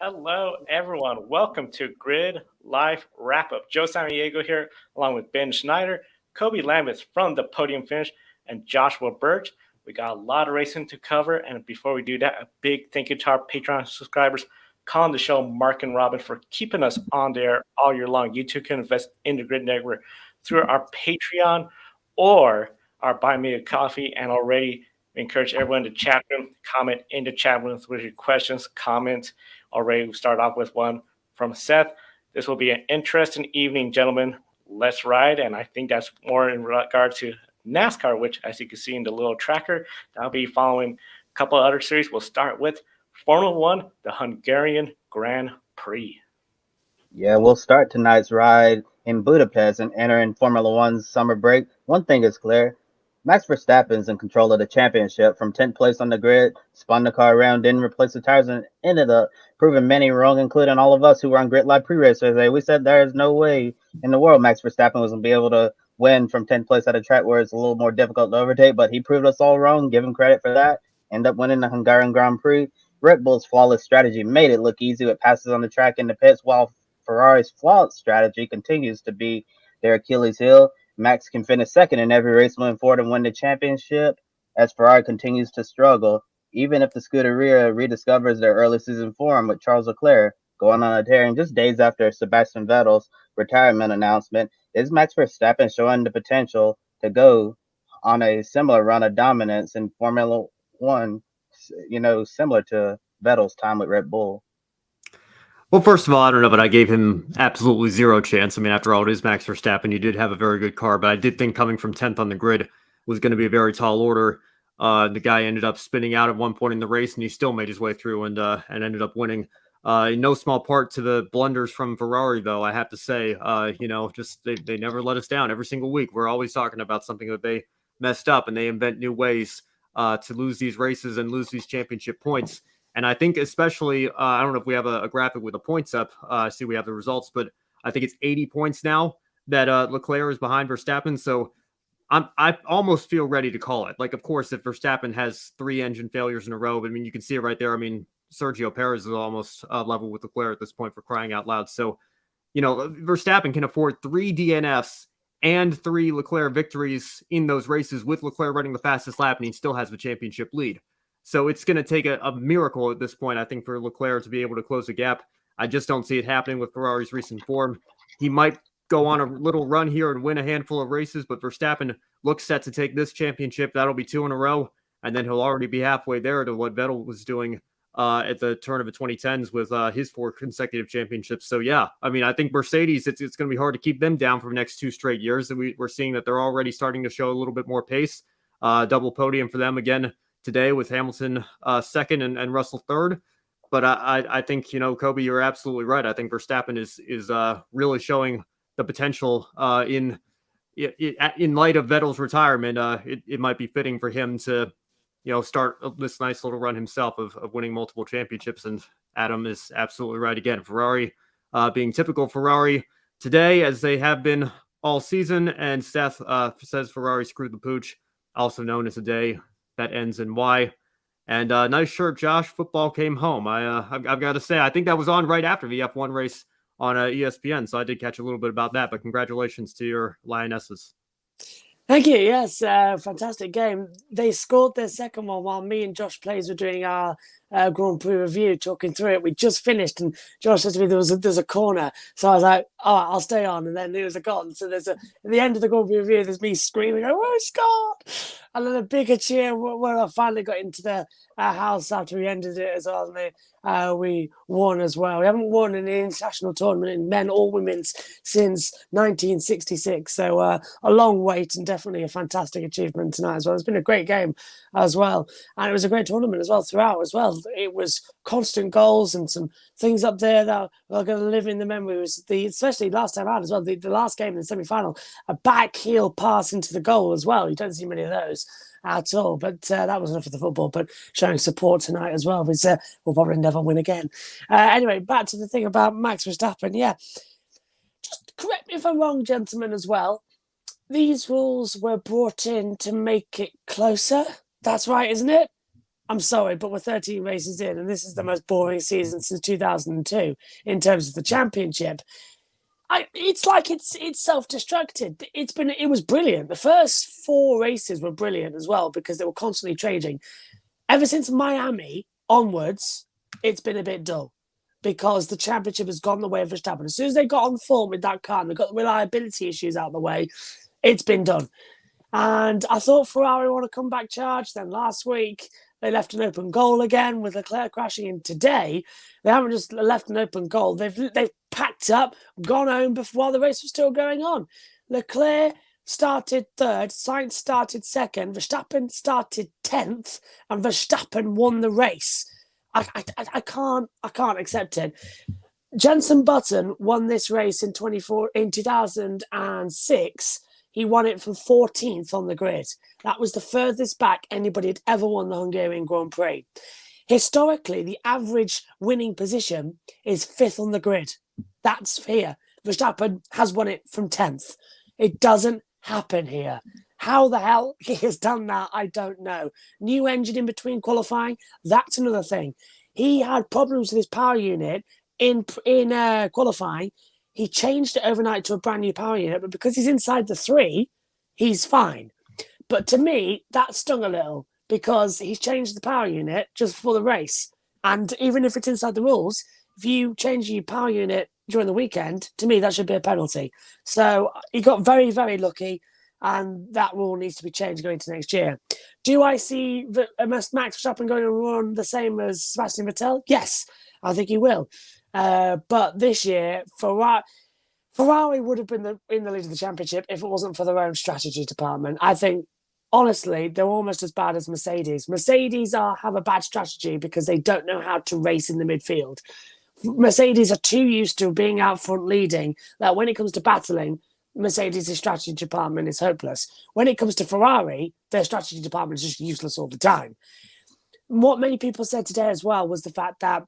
Hello, everyone. Welcome to Grid Life Wrap Up. Joe Samaniego here, along with Ben Schneider, Kobe Lambeth from the Podium Finish, and Joshua Birch. We got a lot of racing to cover, and before we do that, a big thank you to our Patreon subscribers, calling the show Mark and Robin for keeping us on there all year long. You too can invest in the Grid Network through our Patreon or our Buy Me a Coffee, and already we encourage everyone to chat room, comment in the chat room with your questions, comments. Already, we start off with one from Seth. This will be an interesting evening, gentlemen. Let's ride. And I think that's more in regard to NASCAR, which, as you can see in the little tracker, that'll be following a couple of other series. We'll start with Formula One, the Hungarian Grand Prix. Yeah, we'll start tonight's ride in Budapest and enter in Formula One's summer break. One thing is clear. Max Verstappen's in control of the championship from 10th place on the grid, spun the car around, didn't replace the tires, and ended up proving many wrong, including all of us who were on Grid Live pre-race today. We said there is no way in the world Max Verstappen was going to be able to win from 10th place at a track where it's a little more difficult to overtake, but he proved us all wrong. Give him credit for that. End up winning the Hungarian Grand Prix. Red Bull's flawless strategy made it look easy with passes on the track in the pits, while Ferrari's flawed strategy continues to be their Achilles heel. Max can finish second in every race moving forward and win the championship as Ferrari continues to struggle. Even if the Scuderia rediscovers their early season form with Charles Leclerc going on a tear and just days after Sebastian Vettel's retirement announcement, is Max Verstappen showing the potential to go on a similar run of dominance in Formula One, similar to Vettel's time with Red Bull? Well, first of all, I don't know, but I gave him absolutely zero chance. I mean, after all, it is Max Verstappen. You did have a very good car, but I did think coming from 10th on the grid was going to be a very tall order. The guy ended up spinning out at one point in the race, and he still made his way through and ended up winning. In no small part to the blunders from Ferrari, though, I have to say. Just they never let us down every single week. We're always talking about something that they messed up, and they invent new ways to lose these races and lose these championship points. And I think especially, I don't know if we have a graphic with the points up. I see we have the results, but I think it's 80 points now that Leclerc is behind Verstappen. So I almost feel ready to call it. Like, of course, if Verstappen has 3 engine failures in a row, I mean, you can see it right there. I mean, Sergio Perez is almost level with Leclerc at this point, for crying out loud. So, Verstappen can afford 3 DNFs and 3 Leclerc victories in those races with Leclerc running the fastest lap, and he still has the championship lead. So it's going to take a miracle at this point, I think, for Leclerc to be able to close the gap. I just don't see it happening with Ferrari's recent form. He might go on a little run here and win a handful of races, but Verstappen looks set to take this championship. That'll be 2 in a row, and then he'll already be halfway there to what Vettel was doing at the turn of the 2010s with his 4 consecutive championships. So, yeah, I mean, I think Mercedes, it's going to be hard to keep them down for the next 2 straight years. We're seeing that they're already starting to show a little bit more pace. Double podium for them again today with Hamilton second and Russell third. But I think, Kobe, you're absolutely right. I think Verstappen is really showing the potential in light of Vettel's retirement. It might be fitting for him to, start this nice little run himself of winning multiple championships. And Adam is absolutely right again. Ferrari being typical Ferrari today, as they have been all season. And Seth says Ferrari screwed the pooch, also known as a day that ends in Y. And nice shirt, Josh. Football came home. I've got to say, I think that was on right after the F1 race on ESPN. So I did catch a little bit about that. But congratulations to your Lionesses. Thank you. Yes, fantastic game. They scored their second one while me and Josh Plays were doing our Grand Prix review, talking through it. We just finished, and Josh said to me there's a corner. So I was like, "All right, I'll stay on." And then there was a gone. So at the end of the Grand Prix review, there's me screaming, "Oh, we scored!" And then a bigger cheer when I finally got into the house after we ended it as well. And we won as well. We haven't won in an international tournament in men or women's since 1966. So a long wait and definitely a fantastic achievement tonight as well. It's been a great game as well. And it was a great tournament as well throughout as well. It was constant goals and some things up there that are going to live in the memory. Was especially last time out as well, the last game in the semi-final, a back heel pass into the goal as well. You don't see many of those at all, but that was enough for the football. But showing support tonight as well, because we'll probably never win again. Anyway, back to the thing about Max Verstappen. Yeah, just correct me if I'm wrong, gentlemen, as well. These rules were brought in to make it closer. That's right, isn't it? I'm sorry, but we're 13 races in, and this is the most boring season since 2002 in terms of the championship. It's like it's self-destructed. It was brilliant. The first 4 races were brilliant as well because they were constantly changing. Ever since Miami onwards, it's been a bit dull because the championship has gone the way of Verstappen. As soon as they got on form with that car and they got the reliability issues out of the way, it's been done. And I thought Ferrari want to come back charged. Then last week, they left an open goal again with Leclerc crashing in. Today, they haven't just left an open goal. They've packed up, gone home while the race was still going on. Leclerc started 3rd, Sainz started 2nd, Verstappen started 10th, and Verstappen won the race. I can't accept it. Jenson Button won this race in 2006. He won it from 14th on the grid. That was the furthest back anybody had ever won the Hungarian Grand Prix. Historically, the average winning position is 5th on the grid. That's here. Verstappen has won it from 10th. It doesn't happen here. How the hell he has done that, I don't know. New engine in between qualifying, that's another thing. He had problems with his power unit in qualifying. He changed it overnight to a brand new power unit, but because he's inside the 3, he's fine. But to me, that stung a little because he's changed the power unit just before the race. And even if it's inside the rules, if you change your power unit during the weekend, to me, that should be a penalty. So he got very, very lucky, and that rule needs to be changed going into next year. Do I see Max Verstappen going to run the same as Sebastian Vettel? Yes, I think he will. But this year, Ferrari would have been in the lead of the championship if it wasn't for their own strategy department. I think, honestly, they're almost as bad as Mercedes. Mercedes have a bad strategy because they don't know how to race in the midfield. Mercedes are too used to being out front leading that when it comes to battling, Mercedes' strategy department is hopeless. When it comes to Ferrari, their strategy department is just useless all the time. What many people said today as well was the fact that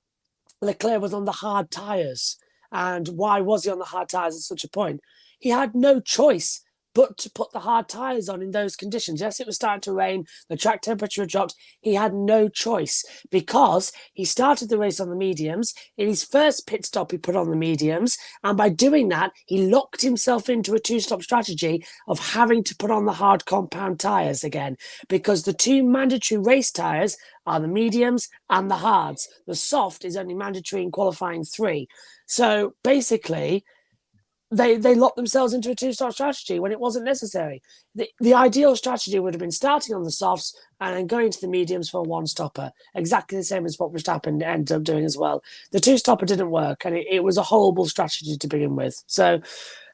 Leclerc was on the hard tyres. And why was he on the hard tyres at such a point? He had no choice but to put the hard tyres on in those conditions. Yes, it was starting to rain. The track temperature had dropped. He had no choice because he started the race on the mediums. In his first pit stop, he put on the mediums. And by doing that, he locked himself into a 2-stop strategy of having to put on the hard compound tyres again because the 2 mandatory race tyres are the mediums and the hards. The soft is only mandatory in qualifying 3. So basically, they locked themselves into a 2-stop strategy when it wasn't necessary. The ideal strategy would have been starting on the softs and then going to the mediums for a 1-stopper, exactly the same as what Verstappen ended up doing as well. The 2-stopper didn't work, and it was a horrible strategy to begin with. So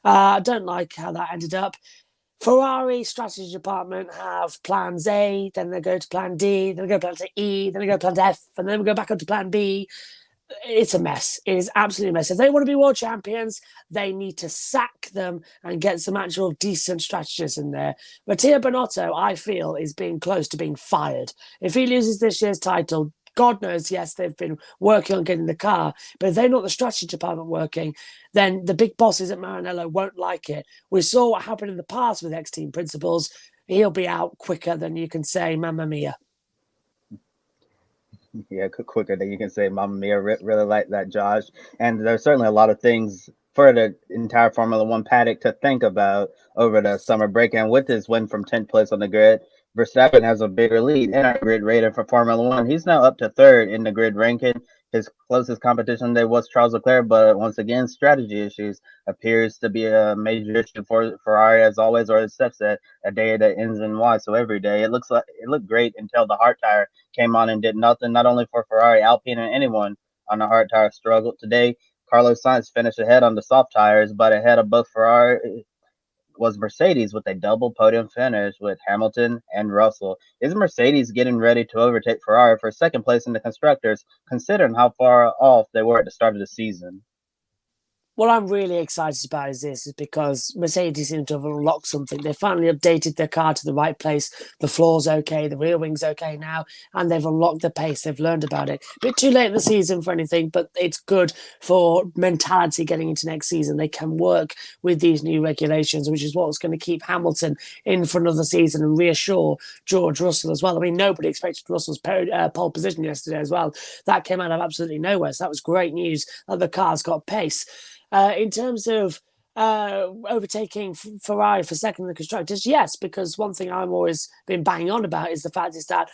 I don't like how that ended up. Ferrari strategy department have plans A, then they go to plan D, then they go to plan E, then they go to plan F, and then we go back up to plan B. It's a mess. It is absolutely a mess. If they want to be world champions, they need to sack them and get some actual decent strategists in there. Mattia Binotto, I feel, is being close to being fired. If he loses this year's title, God knows, yes, they've been working on getting the car, but if they're not the strategy department working, then the big bosses at Maranello won't like it. We saw what happened in the past with ex-team principals. He'll be out quicker than you can say, Mamma Mia. Yeah, quicker than you can say Mamma Mia. Really like that, Josh. And there's certainly a lot of things for the entire Formula One paddock to think about over the summer break. And with his win from 10th place on the grid, Verstappen has a bigger lead in our grid rating for Formula One. He's now up to 3rd in the grid ranking. His closest competition there was Charles Leclerc, but once again, strategy issues appears to be a major issue for Ferrari as always, or as Steph said, a day that ends in Y. So every day it looked great until the hard tire came on and did nothing. Not only for Ferrari, Alpine, and anyone on the hard tire struggled today. Carlos Sainz finished ahead on the soft tires, but ahead of both Ferrari was Mercedes with a double podium finish with Hamilton and Russell. Is Mercedes getting ready to overtake Ferrari for 2nd place in the constructors, considering how far off they were at the start of the season? What I'm really excited about is because Mercedes seem to have unlocked something. They finally updated their car to the right place. The floor's okay, the rear wing's okay now, and they've unlocked the pace. They've learned about it. A bit too late in the season for anything, but it's good for mentality getting into next season. They can work with these new regulations, which is what's going to keep Hamilton in for another season and reassure George Russell as well. I mean, nobody expected Russell's pole position yesterday as well. That came out of absolutely nowhere. So that was great news that the car's got pace. In terms of overtaking Ferrari for second in the constructors, yes, because one thing I'm always been banging on about is the fact is that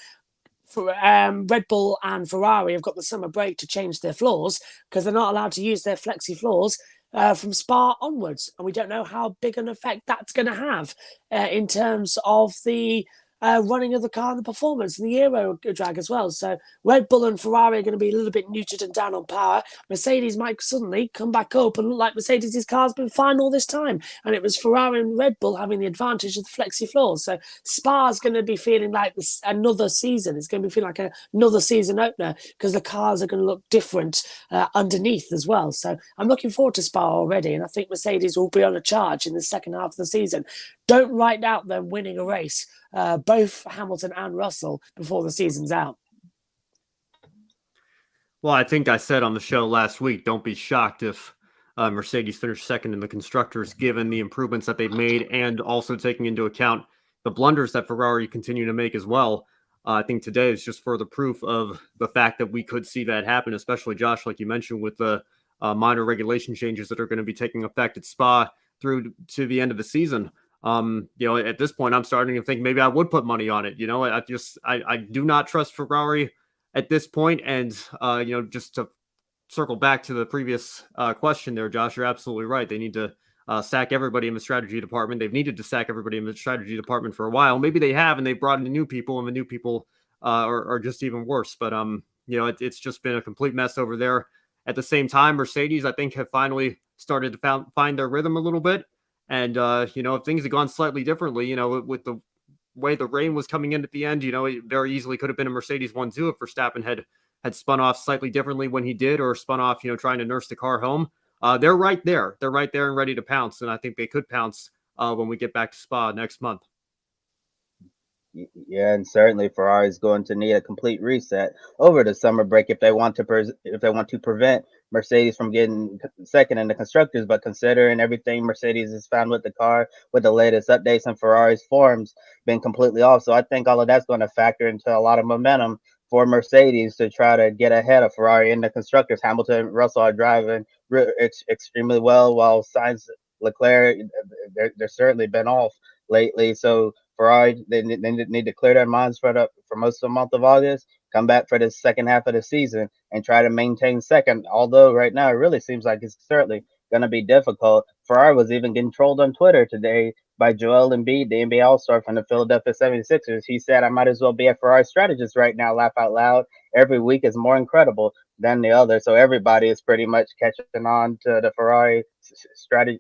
Red Bull and Ferrari have got the summer break to change their floors because they're not allowed to use their flexi floors from Spa onwards, and we don't know how big an effect that's going to have in terms of the running of the car and the performance and the aero drag as well. So Red Bull and Ferrari are going to be a little bit neutered and down on power. Mercedes might suddenly come back up and look like Mercedes' car's been fine all this time. And it was Ferrari and Red Bull having the advantage of the flexi floors. So Spa's going to be feeling like another season. It's going to be feeling like another season opener because the cars are going to look different underneath as well. So I'm looking forward to Spa already. And I think Mercedes will be on a charge in the second half of the season. Don't write out them winning a race, both Hamilton and Russell, before the season's out. Well, I think I said on the show last week, don't be shocked if Mercedes finished second in the constructors, given the improvements that they've made and also taking into account the blunders that Ferrari continue to make as well. I think today is just further proof of the fact that we could see that happen, especially, Josh, like you mentioned, with the minor regulation changes that are going to be taking effect at Spa through to the end of the season. At this point, I'm starting to think maybe I would put money on it. I do not trust Ferrari at this point. And, just to circle back to the previous question there, Josh, you're absolutely right. They need to sack everybody in the strategy department. They've needed to sack everybody in the strategy department for a while. Maybe they have, and they've brought in new people, and the new people are just even worse. But, it's just been a complete mess over there. At the same time, Mercedes, I think, have finally started to find their rhythm a little bit. And, if things had gone slightly differently, with the way the rain was coming in at the end, it very easily could have been a Mercedes 1-2 if Verstappen had spun off slightly differently when he did, or spun off, trying to nurse the car home. They're right there. They're right there and ready to pounce. And I think they could pounce when we get back to Spa next month. Yeah, and certainly Ferrari's going to need a complete reset over the summer break if they want to prevent Mercedes from getting second in the constructors. But considering everything Mercedes has found with the car, with the latest updates and Ferrari's forms being completely off, so I think all of that's going to factor into a lot of momentum for Mercedes to try to get ahead of Ferrari in the constructors. Hamilton and Russell are driving extremely well, while Sainz, Leclerc, they're certainly been off lately. So Ferrari, they need to clear their minds for most of the month of August, come back for the second half of the season, and try to maintain second. Although right now it really seems like it's certainly going to be difficult. Ferrari was even getting trolled on Twitter today by Joel Embiid, the NBA All-Star from the Philadelphia 76ers. He said, "I might as well be a Ferrari strategist right now, laugh out loud. Every week is more incredible than the other." So everybody is pretty much catching on to the Ferrari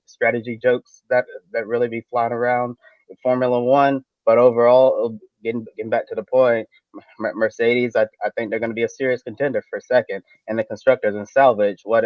strategy jokes that really be flying around Formula One. But overall, getting back to the point, Mercedes, I think they're going to be a serious contender for second, and the constructors and salvage what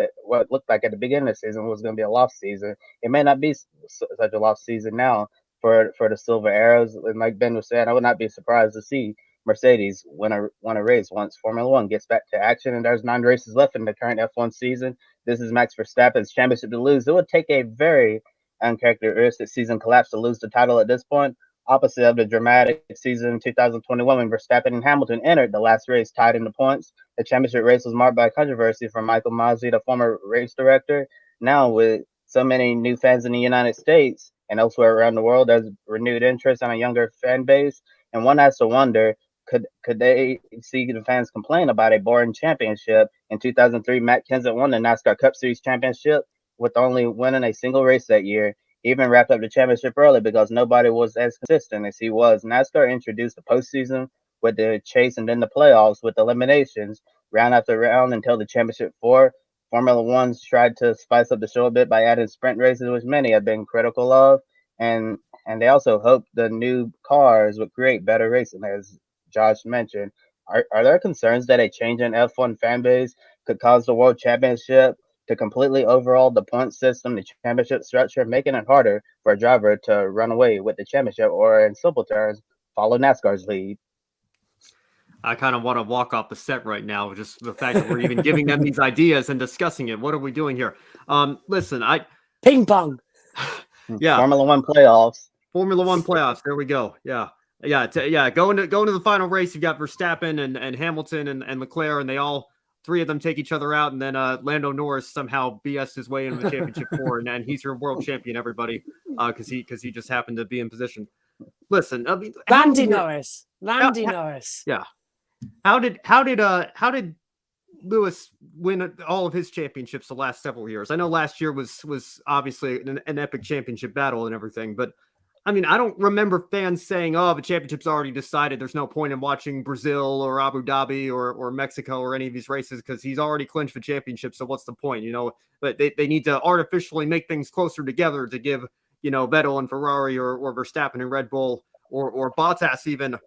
looked like at the beginning of the season was going to be a lost season. It may not be such a lost season now for the Silver Arrows. And like Ben was saying, I would not be surprised to see Mercedes win a race once Formula One gets back to action. And there's 9 races left in the current F1 season. This is Max Verstappen's championship to lose. It would take a very uncharacteristic season collapse to lose the title at this point. Opposite of the dramatic season in 2021 when Verstappen and Hamilton entered the last race tied in the points. The championship race was marked by controversy from Michael Masi, the former race director. Now, with so many new fans in the United States and elsewhere around the world, there's renewed interest in a younger fan base. And one has to wonder, could they see the fans complain about a boring championship? In 2003, Matt Kenseth won the NASCAR Cup Series championship with only winning a single race that year. He even wrapped up the championship early because nobody was as consistent as he was. NASCAR introduced the postseason with the chase and then the playoffs with eliminations round after round until the championship 4. Formula One's tried to spice up the show a bit by adding sprint races, which many have been critical of, and they also hope the new cars would create better racing, as Josh mentioned. Are there concerns that a change in F1 fan base could cause the World Championship to completely overhaul the point system, the championship structure, making it harder for a driver to run away with the championship, or in simple terms, follow NASCAR's lead. I kind of want to walk off the set right now. Just the fact that we're even giving them these ideas and discussing it. What are we doing here? Listen, Ping pong. Yeah. Formula One playoffs. Formula One playoffs. There we go. Yeah. Going to the final race, you've got Verstappen and Hamilton and Leclerc, and they all three of them take each other out, and then Lando Norris somehow BS his way into the championship four, and he's your world champion, everybody, because he just happened to be in position. Listen, I mean, Landy Norris. Yeah. How did Lewis win all of his championships the last several years? I know last year was obviously an epic championship battle and everything, but I mean, I don't remember fans saying, "Oh, the championship's already decided. There's no point in watching Brazil or Abu Dhabi or Mexico or any of these races because he's already clinched the championship. So what's the point?" You know, but they need to artificially make things closer together to give, you know, Vettel and Ferrari or Verstappen and Red Bull or Bottas even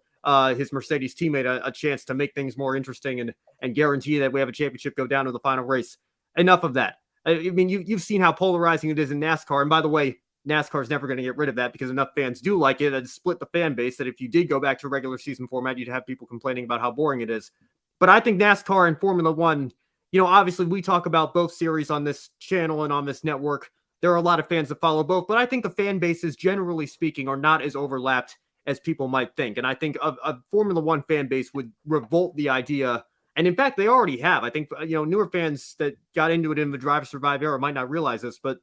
his Mercedes teammate a chance to make things more interesting and guarantee that we have a championship go down to the final race. Enough of that. I mean, you've seen how polarizing it is in NASCAR. And by the way, NASCAR is never going to get rid of that because enough fans do like it and split the fan base that if you did go back to a regular season format, you'd have people complaining about how boring it is. But I think NASCAR and Formula One, you know, obviously we talk about both series on this channel and on this network. There are a lot of fans that follow both, but I think the fan bases, generally speaking, are not as overlapped as people might think. And I think a Formula One fan base would revolt the idea. And in fact, they already have. I think, you know, newer fans that got into it in the Drive to Survive era might not realize this, but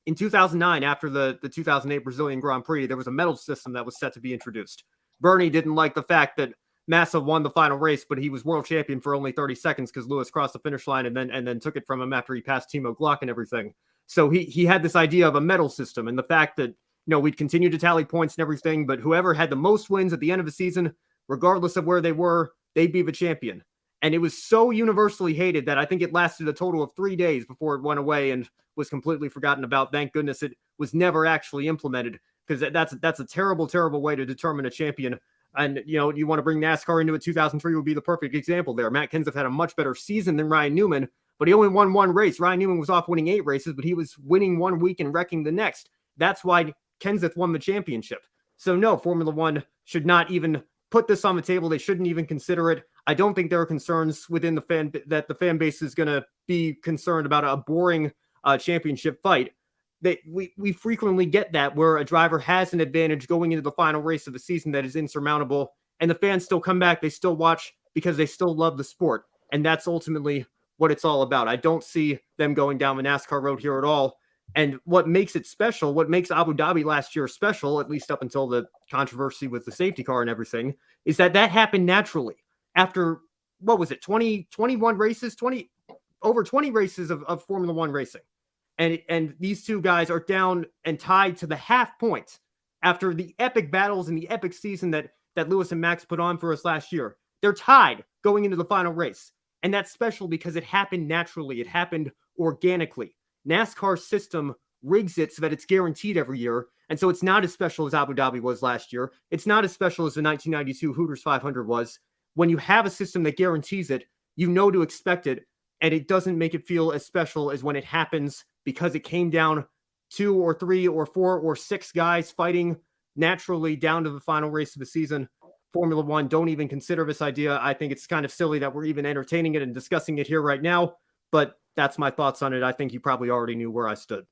in 2009, after the 2008 Brazilian Grand Prix, there was a medal system that was set to be introduced. Bernie didn't like the fact that Massa won the final race, but he was world champion for only 30 seconds because Lewis crossed the finish line and then took it from him after he passed Timo Glock and everything. So he had this idea of a medal system and the fact that, you know, we'd continue to tally points and everything, but whoever had the most wins at the end of the season, regardless of where they were, they'd be the champion. And it was so universally hated that I think it lasted a total of 3 days before it went away and was completely forgotten about. Thank goodness it was never actually implemented because that's a terrible, terrible way to determine a champion. And, you know, you want to bring NASCAR into it. 2003 would be the perfect example there. Matt Kenseth had a much better season than Ryan Newman, but he only won one race. Ryan Newman was off winning 8 races, but he was winning one week and wrecking the next. That's why Kenseth won the championship. So no, Formula One should not even put this on the table. They shouldn't even consider it. I don't think there are concerns within the fan base is going to be concerned about a boring championship fight. We frequently get that where a driver has an advantage going into the final race of the season that is insurmountable, and the fans still come back. They still watch because they still love the sport, and that's ultimately what it's all about. I don't see them going down the NASCAR road here at all. And what makes it special, what makes Abu Dhabi last year special, at least up until the controversy with the safety car and everything, is that happened naturally. After, what was it, 21 races, over 20 races of Formula One racing. And these two guys are down and tied to the half point after the epic battles and the epic season that Lewis and Max put on for us last year. They're tied going into the final race. And that's special because it happened naturally. It happened organically. NASCAR's system rigs it so that it's guaranteed every year. And so it's not as special as Abu Dhabi was last year. It's not as special as the 1992 Hooters 500 was. When you have a system that guarantees it, you know to expect it. And it doesn't make it feel as special as when it happens because it came down 2 or 3 or 4 or 6 guys fighting naturally down to the final race of the season. Formula One, don't even consider this idea. I think it's kind of silly that we're even entertaining it and discussing it here right now. But that's my thoughts on it. I think you probably already knew where I stood.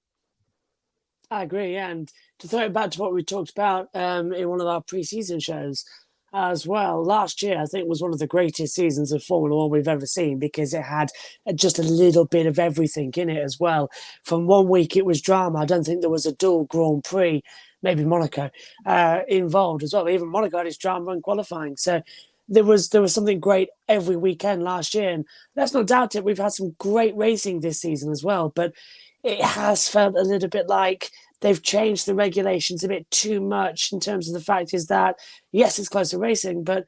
I agree, yeah. And to throw it back to what we talked about in one of our preseason shows as well, last year I think was one of the greatest seasons of Formula One we've ever seen because it had just a little bit of everything in it as well. From one week it was drama. I don't think there was a dual Grand Prix, maybe Monaco, involved as well. Even Monaco had its drama in qualifying. So there was something great every weekend last year. And let's not doubt it, we've had some great racing this season as well. But it has felt a little bit like they've changed the regulations a bit too much in terms of the fact is that, yes, it's close to racing, but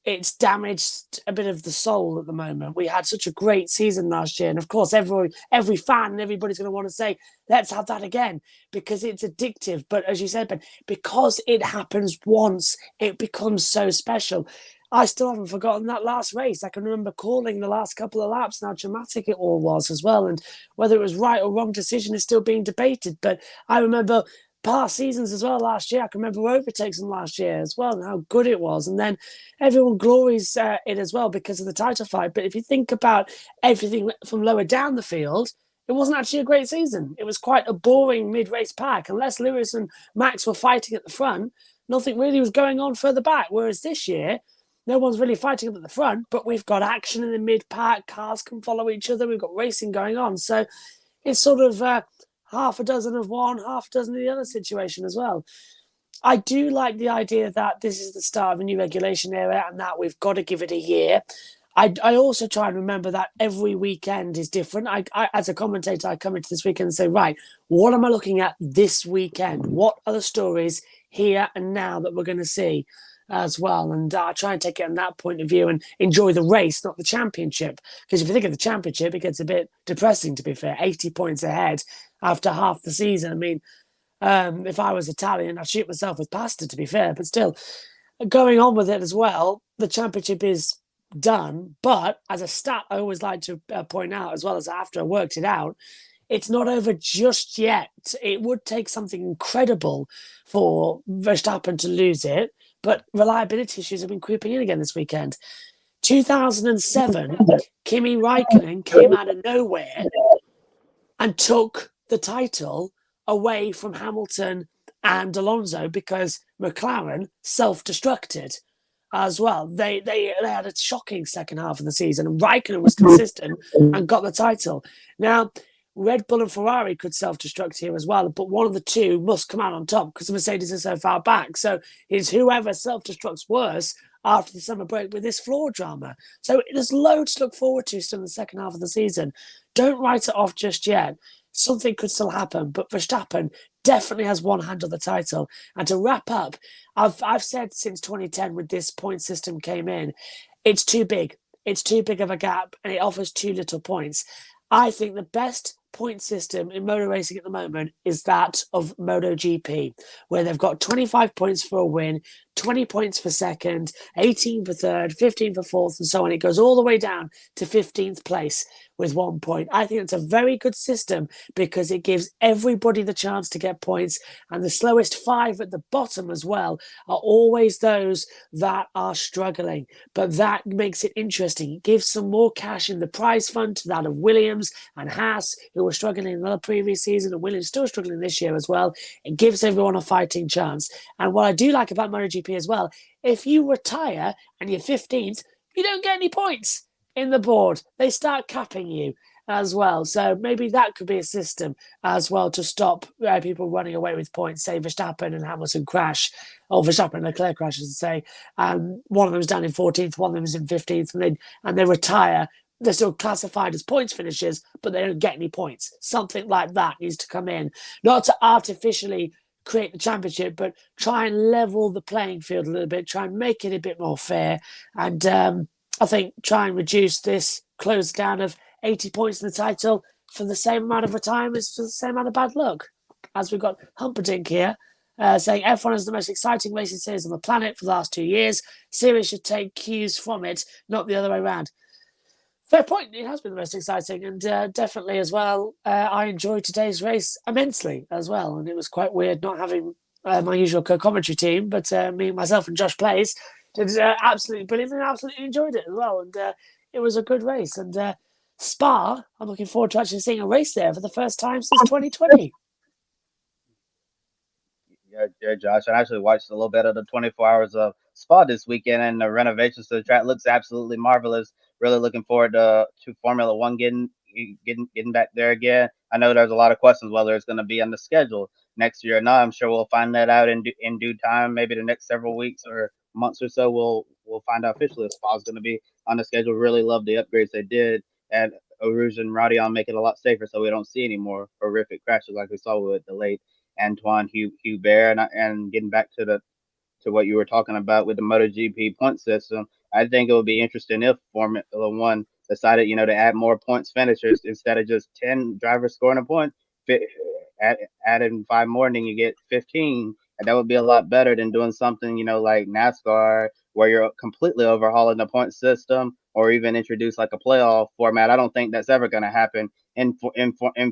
it's damaged a bit of the soul at the moment. We had such a great season last year. And of course, every fan and everybody's going to want to say, let's have that again, because it's addictive. But as you said, Ben, because it happens once, it becomes so special. I still haven't forgotten that last race. I can remember calling the last couple of laps and how dramatic it all was as well. And whether it was right or wrong decision is still being debated. But I remember past seasons as well last year. I can remember overtakes from last year as well and how good it was. And then everyone glories it as well because of the title fight. But if you think about everything from lower down the field, it wasn't actually a great season. It was quite a boring mid-race pack. Unless Lewis and Max were fighting at the front, nothing really was going on further back. Whereas this year, no one's really fighting up at the front, but we've got action in the mid-pack. Cars can follow each other. We've got racing going on. So it's sort of half a dozen of one, half a dozen of the other situation as well. I do like the idea that this is the start of a new regulation era and that we've got to give it a year. I also try and remember that every weekend is different. I as a commentator, I come into this weekend and say, right, what am I looking at this weekend? What are the stories here and now that we're going to see as well? And I try and take it on that point of view and enjoy the race, not the championship. Because if you think of the championship, it gets a bit depressing, to be fair. 80 points ahead after half the season. I mean, if I was Italian, I'd shoot myself with pasta, to be fair. But still, going on with it as well, the championship is done. But as a stat, I always like to point out, as well as after I worked it out, it's not over just yet. It would take something incredible for Verstappen to lose it, but reliability issues have been creeping in again this weekend. 2007, Kimi Raikkonen came out of nowhere and took the title away from Hamilton and Alonso because McLaren self-destructed as well. They had a shocking second half of the season, and Raikkonen was consistent and got the title. Now, Red Bull and Ferrari could self-destruct here as well, but one of the two must come out on top because the Mercedes is so far back. So it's whoever self-destructs worse after the summer break with this floor drama. So there's loads to look forward to still in the second half of the season. Don't write it off just yet. Something could still happen, but Verstappen definitely has one hand on the title. And to wrap up, I've said since 2010 when this point system came in, it's too big. It's too big of a gap and it offers too little points. I think the best point system in motor racing at the moment is that of MotoGP, where they've got 25 points for a win, 20 points for second, 18 for third, 15 for fourth, and so on. It goes all the way down to 15th place with 1 point. I think it's a very good system because it gives everybody the chance to get points, and the slowest 5 at the bottom as well are always those that are struggling. But that makes it interesting. It gives some more cash in the prize fund to that of Williams and Haas, who were struggling in the previous season, and Williams still struggling this year as well. It gives everyone a fighting chance. And what I do like about MotoGP as well, if you retire and you're 15th, you don't get any points in the board. They start capping you as well. So maybe that could be a system as well to stop people running away with points. Say Verstappen and Hamilton crash, or Verstappen and Leclerc crash, I should say. One of them's down in 14th, one of them's in 15th, and they retire. They're still classified as points finishers, but they don't get any points. Something like that needs to come in. Not to artificially create the championship, but try and level the playing field a little bit, try and make it a bit more fair. And I think try and reduce this close down of 80 points in the title for the same amount of retirements, for the same amount of bad luck. As we've got Humperdinck here saying F1 is the most exciting racing series on the planet for the last 2 years. Series should take cues from it, not the other way around. Fair point. It has been the most exciting, and definitely as well. I enjoyed today's race immensely as well, and it was quite weird not having my usual co-commentary team, but me, myself, and Josh Plays did absolutely brilliant, and absolutely enjoyed it as well. And it was a good race. And Spa, I'm looking forward to actually seeing a race there for the first time since 2020. Yeah, Josh. I actually watched a little bit of the 24 hours of Spa this weekend, and the renovations to the track looks absolutely marvelous. Really looking forward to Formula One getting back there again. I know there's a lot of questions whether it's going to be on the schedule next year or not. I'm sure we'll find that out in due time. Maybe the next several weeks or months or so, we'll find out officially if Spa's going to be on the schedule. Really love the upgrades they did at Eau Rouge and Radion, make it a lot safer so we don't see any more horrific crashes like we saw with the late Antoine Hubert. And getting back to what you were talking about with the MotoGP point system, I think it would be interesting if Formula One decided, to add more points finishers instead of just 10 drivers scoring a point. Add in 5 more, and then you get 15, and that would be a lot better than doing something, like NASCAR where you're completely overhauling the point system or even introduce like a playoff format. I don't think that's ever going to happen in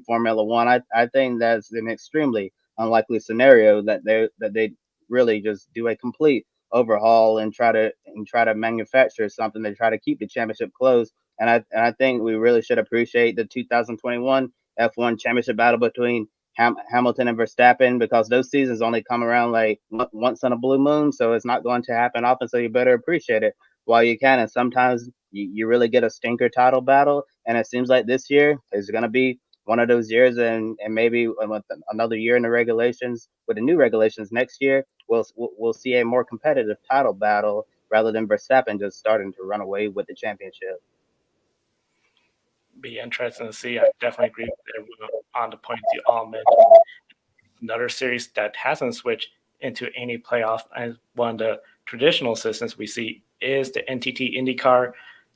Formula One. I think that's an extremely unlikely scenario that they really just do a complete overhaul and try to manufacture something to try to keep the championship close. And I think we really should appreciate the 2021 F1 championship battle between Hamilton and Verstappen, because those seasons only come around like once on a blue moon, so it's not going to happen often. So you better appreciate it while you can. And sometimes you really get a stinker title battle, and it seems like this year is going to be one of those years, and maybe with another year in the regulations, with the new regulations next year, we'll see a more competitive title battle rather than Verstappen just starting to run away with the championship. Be interesting to see. I definitely agree with everyone on the points you all mentioned. Another series that hasn't switched into any playoff, and one of the traditional systems we see is the NTT IndyCar.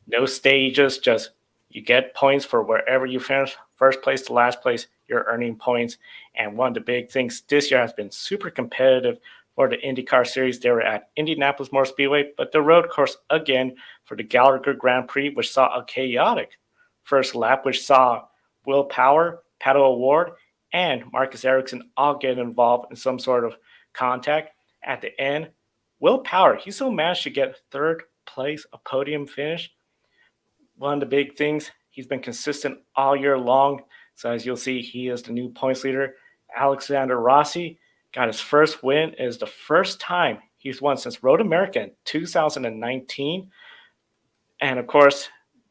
No stages, just you get points for wherever you finish, first place to last place, you're earning points. And one of the big things this year has been super competitive for the IndyCar Series. They were at Indianapolis Motor Speedway, but the road course again for the Gallagher Grand Prix, which saw a chaotic first lap, which saw Will Power, Pato O'Ward, and Marcus Ericsson all get involved in some sort of contact. At the end, Will Power, he still managed to get third place, a podium finish. One of the big things, he's been consistent all year long. So as you'll see, he is the new points leader. Alexander Rossi got his first win. It is the first time he's won since Road America in 2019. And of course,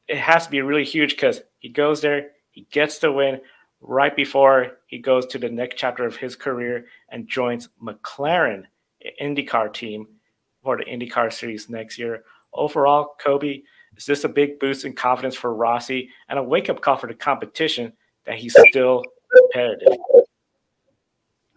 it has to be really huge because he goes there, he gets the win right before he goes to the next chapter of his career and joins McLaren IndyCar team for the IndyCar Series next year. Overall, Kobe, is this a big boost in confidence for Rossi and a wake-up call for the competition that he's still competitive?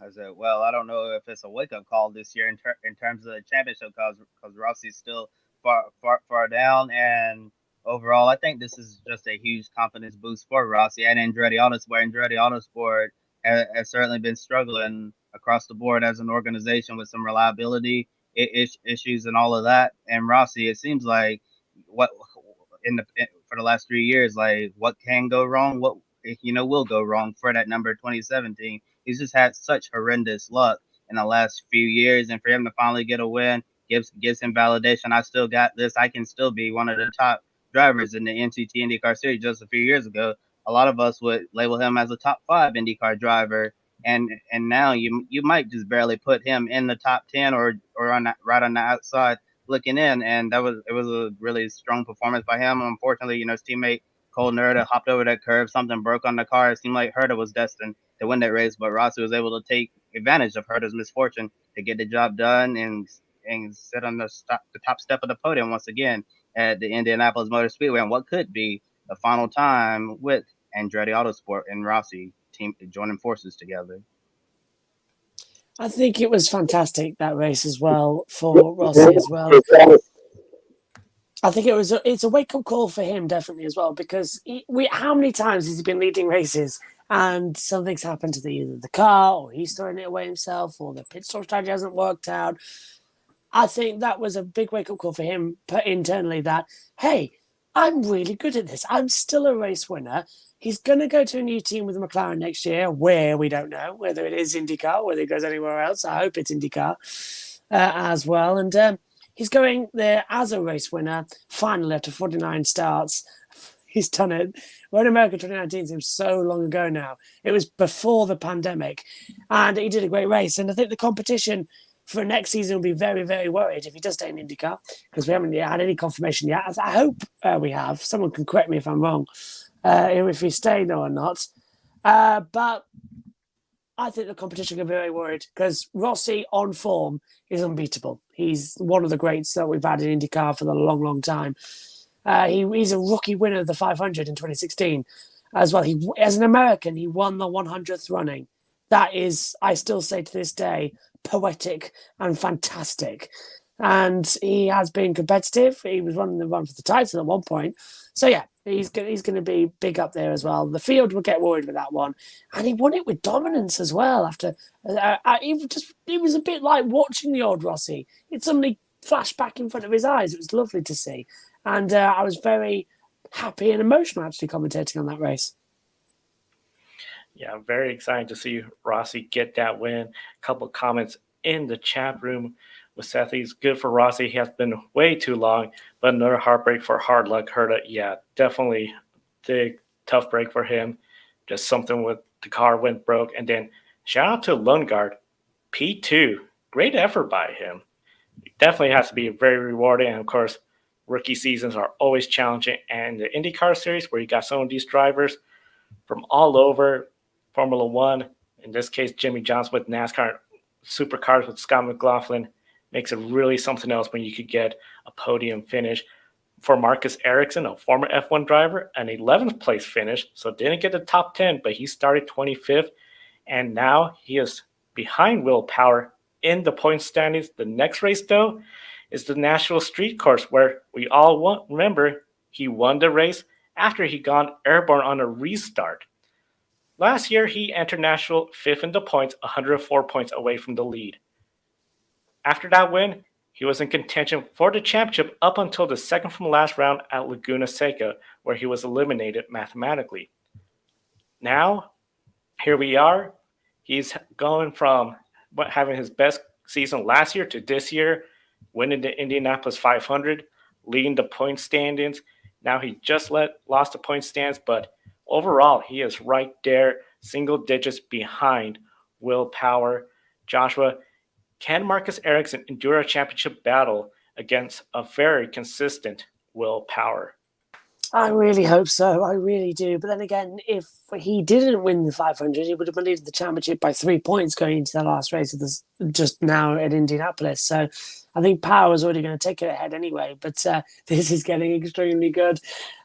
I said, well, I don't know if it's a wake-up call this year in terms of the championship, because Rossi's still far down. And overall, I think this is just a huge confidence boost for Rossi and Andretti Autosport. Andretti Autosport has certainly been struggling across the board as an organization with some reliability issues and all of that. And Rossi, it seems like what for the last 3 years, like what can go wrong, what will go wrong for that number 2017. He's just had such horrendous luck in the last few years, and for him to finally get a win gives him validation. I still got this. I can still be one of the top drivers in the NTT IndyCar Series. Just a few years ago, a lot of us would label him as a top 5 IndyCar driver, and now you might just barely put him in the top 10 or on that, right on the outside looking in. And it was a really strong performance by him. Unfortunately, his teammate Cole Herta hopped over that curve. Something broke on the car. It seemed like Herta was destined to win that race, but Rossi was able to take advantage of Herta's misfortune to get the job done and sit on the top step of the podium once again at the Indianapolis Motor Speedway, and what could be the final time with Andretti Autosport and Rossi team joining forces together. I think it was fantastic, that race as well, for Rossi as well. I think it's a wake-up call for him, definitely, as well, because how many times has he been leading races and something's happened to either the car, or he's throwing it away himself, or the pit stop strategy hasn't worked out. I think that was a big wake-up call for him internally that, hey, I'm really good at this. I'm still a race winner. He's going to go to a new team with McLaren next year, where we don't know, whether it is IndyCar, whether he goes anywhere else. I hope it's IndyCar as well. And he's going there as a race winner, finally, after 49 starts. He's done it. Road America 2019 seems so long ago now. It was before the pandemic, and he did a great race. And I think the competition for next season will be very, very worried if he does stay in IndyCar, because we haven't had any confirmation yet. I hope we have. Someone can correct me if I'm wrong, if he's staying or not. But I think the competition can be very worried, because Rossi on form is unbeatable. He's one of the greats that we've had in IndyCar for a long, long time. He's a rookie winner of the 500 in 2016 as well. As an American, he won the 100th running. That is, I still say to this day, poetic and fantastic. And he has been competitive. He was running the run for the title at one point. So yeah, he's going to be big up there as well. The field will get worried with that one, and he won it with dominance as well. After it was a bit like watching the old Rossi. It suddenly flashed back in front of his eyes. It was lovely to see. And I was very happy and emotional actually commentating on that race. Yeah, very exciting to see Rossi get that win. A couple of comments in the chat room with Seth. He's good for Rossi. He has been way too long, but another heartbreak for hard luck Herta. Yeah, definitely big, tough break for him. Just something with the car went broke. And then shout out to Lundgaard, P2. Great effort by him. It definitely has to be very rewarding. And of course, rookie seasons are always challenging. And the IndyCar Series, where you got some of these drivers from all over, Formula One, in this case, Jimmy Johnson with NASCAR, Supercars with Scott McLaughlin, makes it really something else when you could get a podium finish. For Marcus Ericsson, a former F1 driver, an 11th place finish, so didn't get the top 10, but he started 25th, and now he is behind Will Power in the point standings. The next race, though, is the Nashville Street Course, where we all remember he won the race after he gone airborne on a restart. Last year, he entered Nashville 5th in the points, 104 points away from the lead. After that win, he was in contention for the championship up until the second from last round at Laguna Seca, where he was eliminated mathematically. Now, here we are. He's going from having his best season last year to this year, winning the Indianapolis 500, leading the point standings. Now he just lost the point stands, but overall, he is right there, single digits behind Will Power. Joshua, can Marcus Ericsson endure a championship battle against a very consistent Will Power? I really hope so. I really do. But then again, if he didn't win the 500, he would have leaded the championship by 3 points going into the last race of this, just now at Indianapolis. So I think Power is already going to take it ahead anyway. But this is getting extremely good.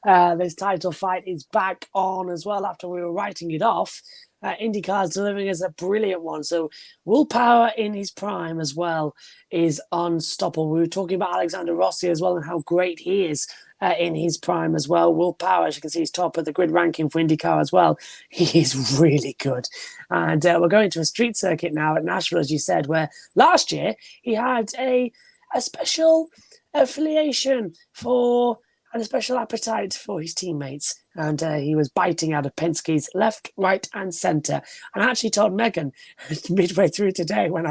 This title fight is back on as well after we were writing it off. IndyCar is delivering us a brilliant one. So Will Power in his prime as well is unstoppable. We were talking about Alexander Rossi as well and how great he is in his prime as well. Will Power, as you can see, is top of the grid ranking for IndyCar as well. He is really good. And we're going to a street circuit now at Nashville, as you said, where last year he had a special affiliation for and a special appetite for his teammates. And he was biting out of Penske's left, right, and centre. And I actually told Megan midway through today when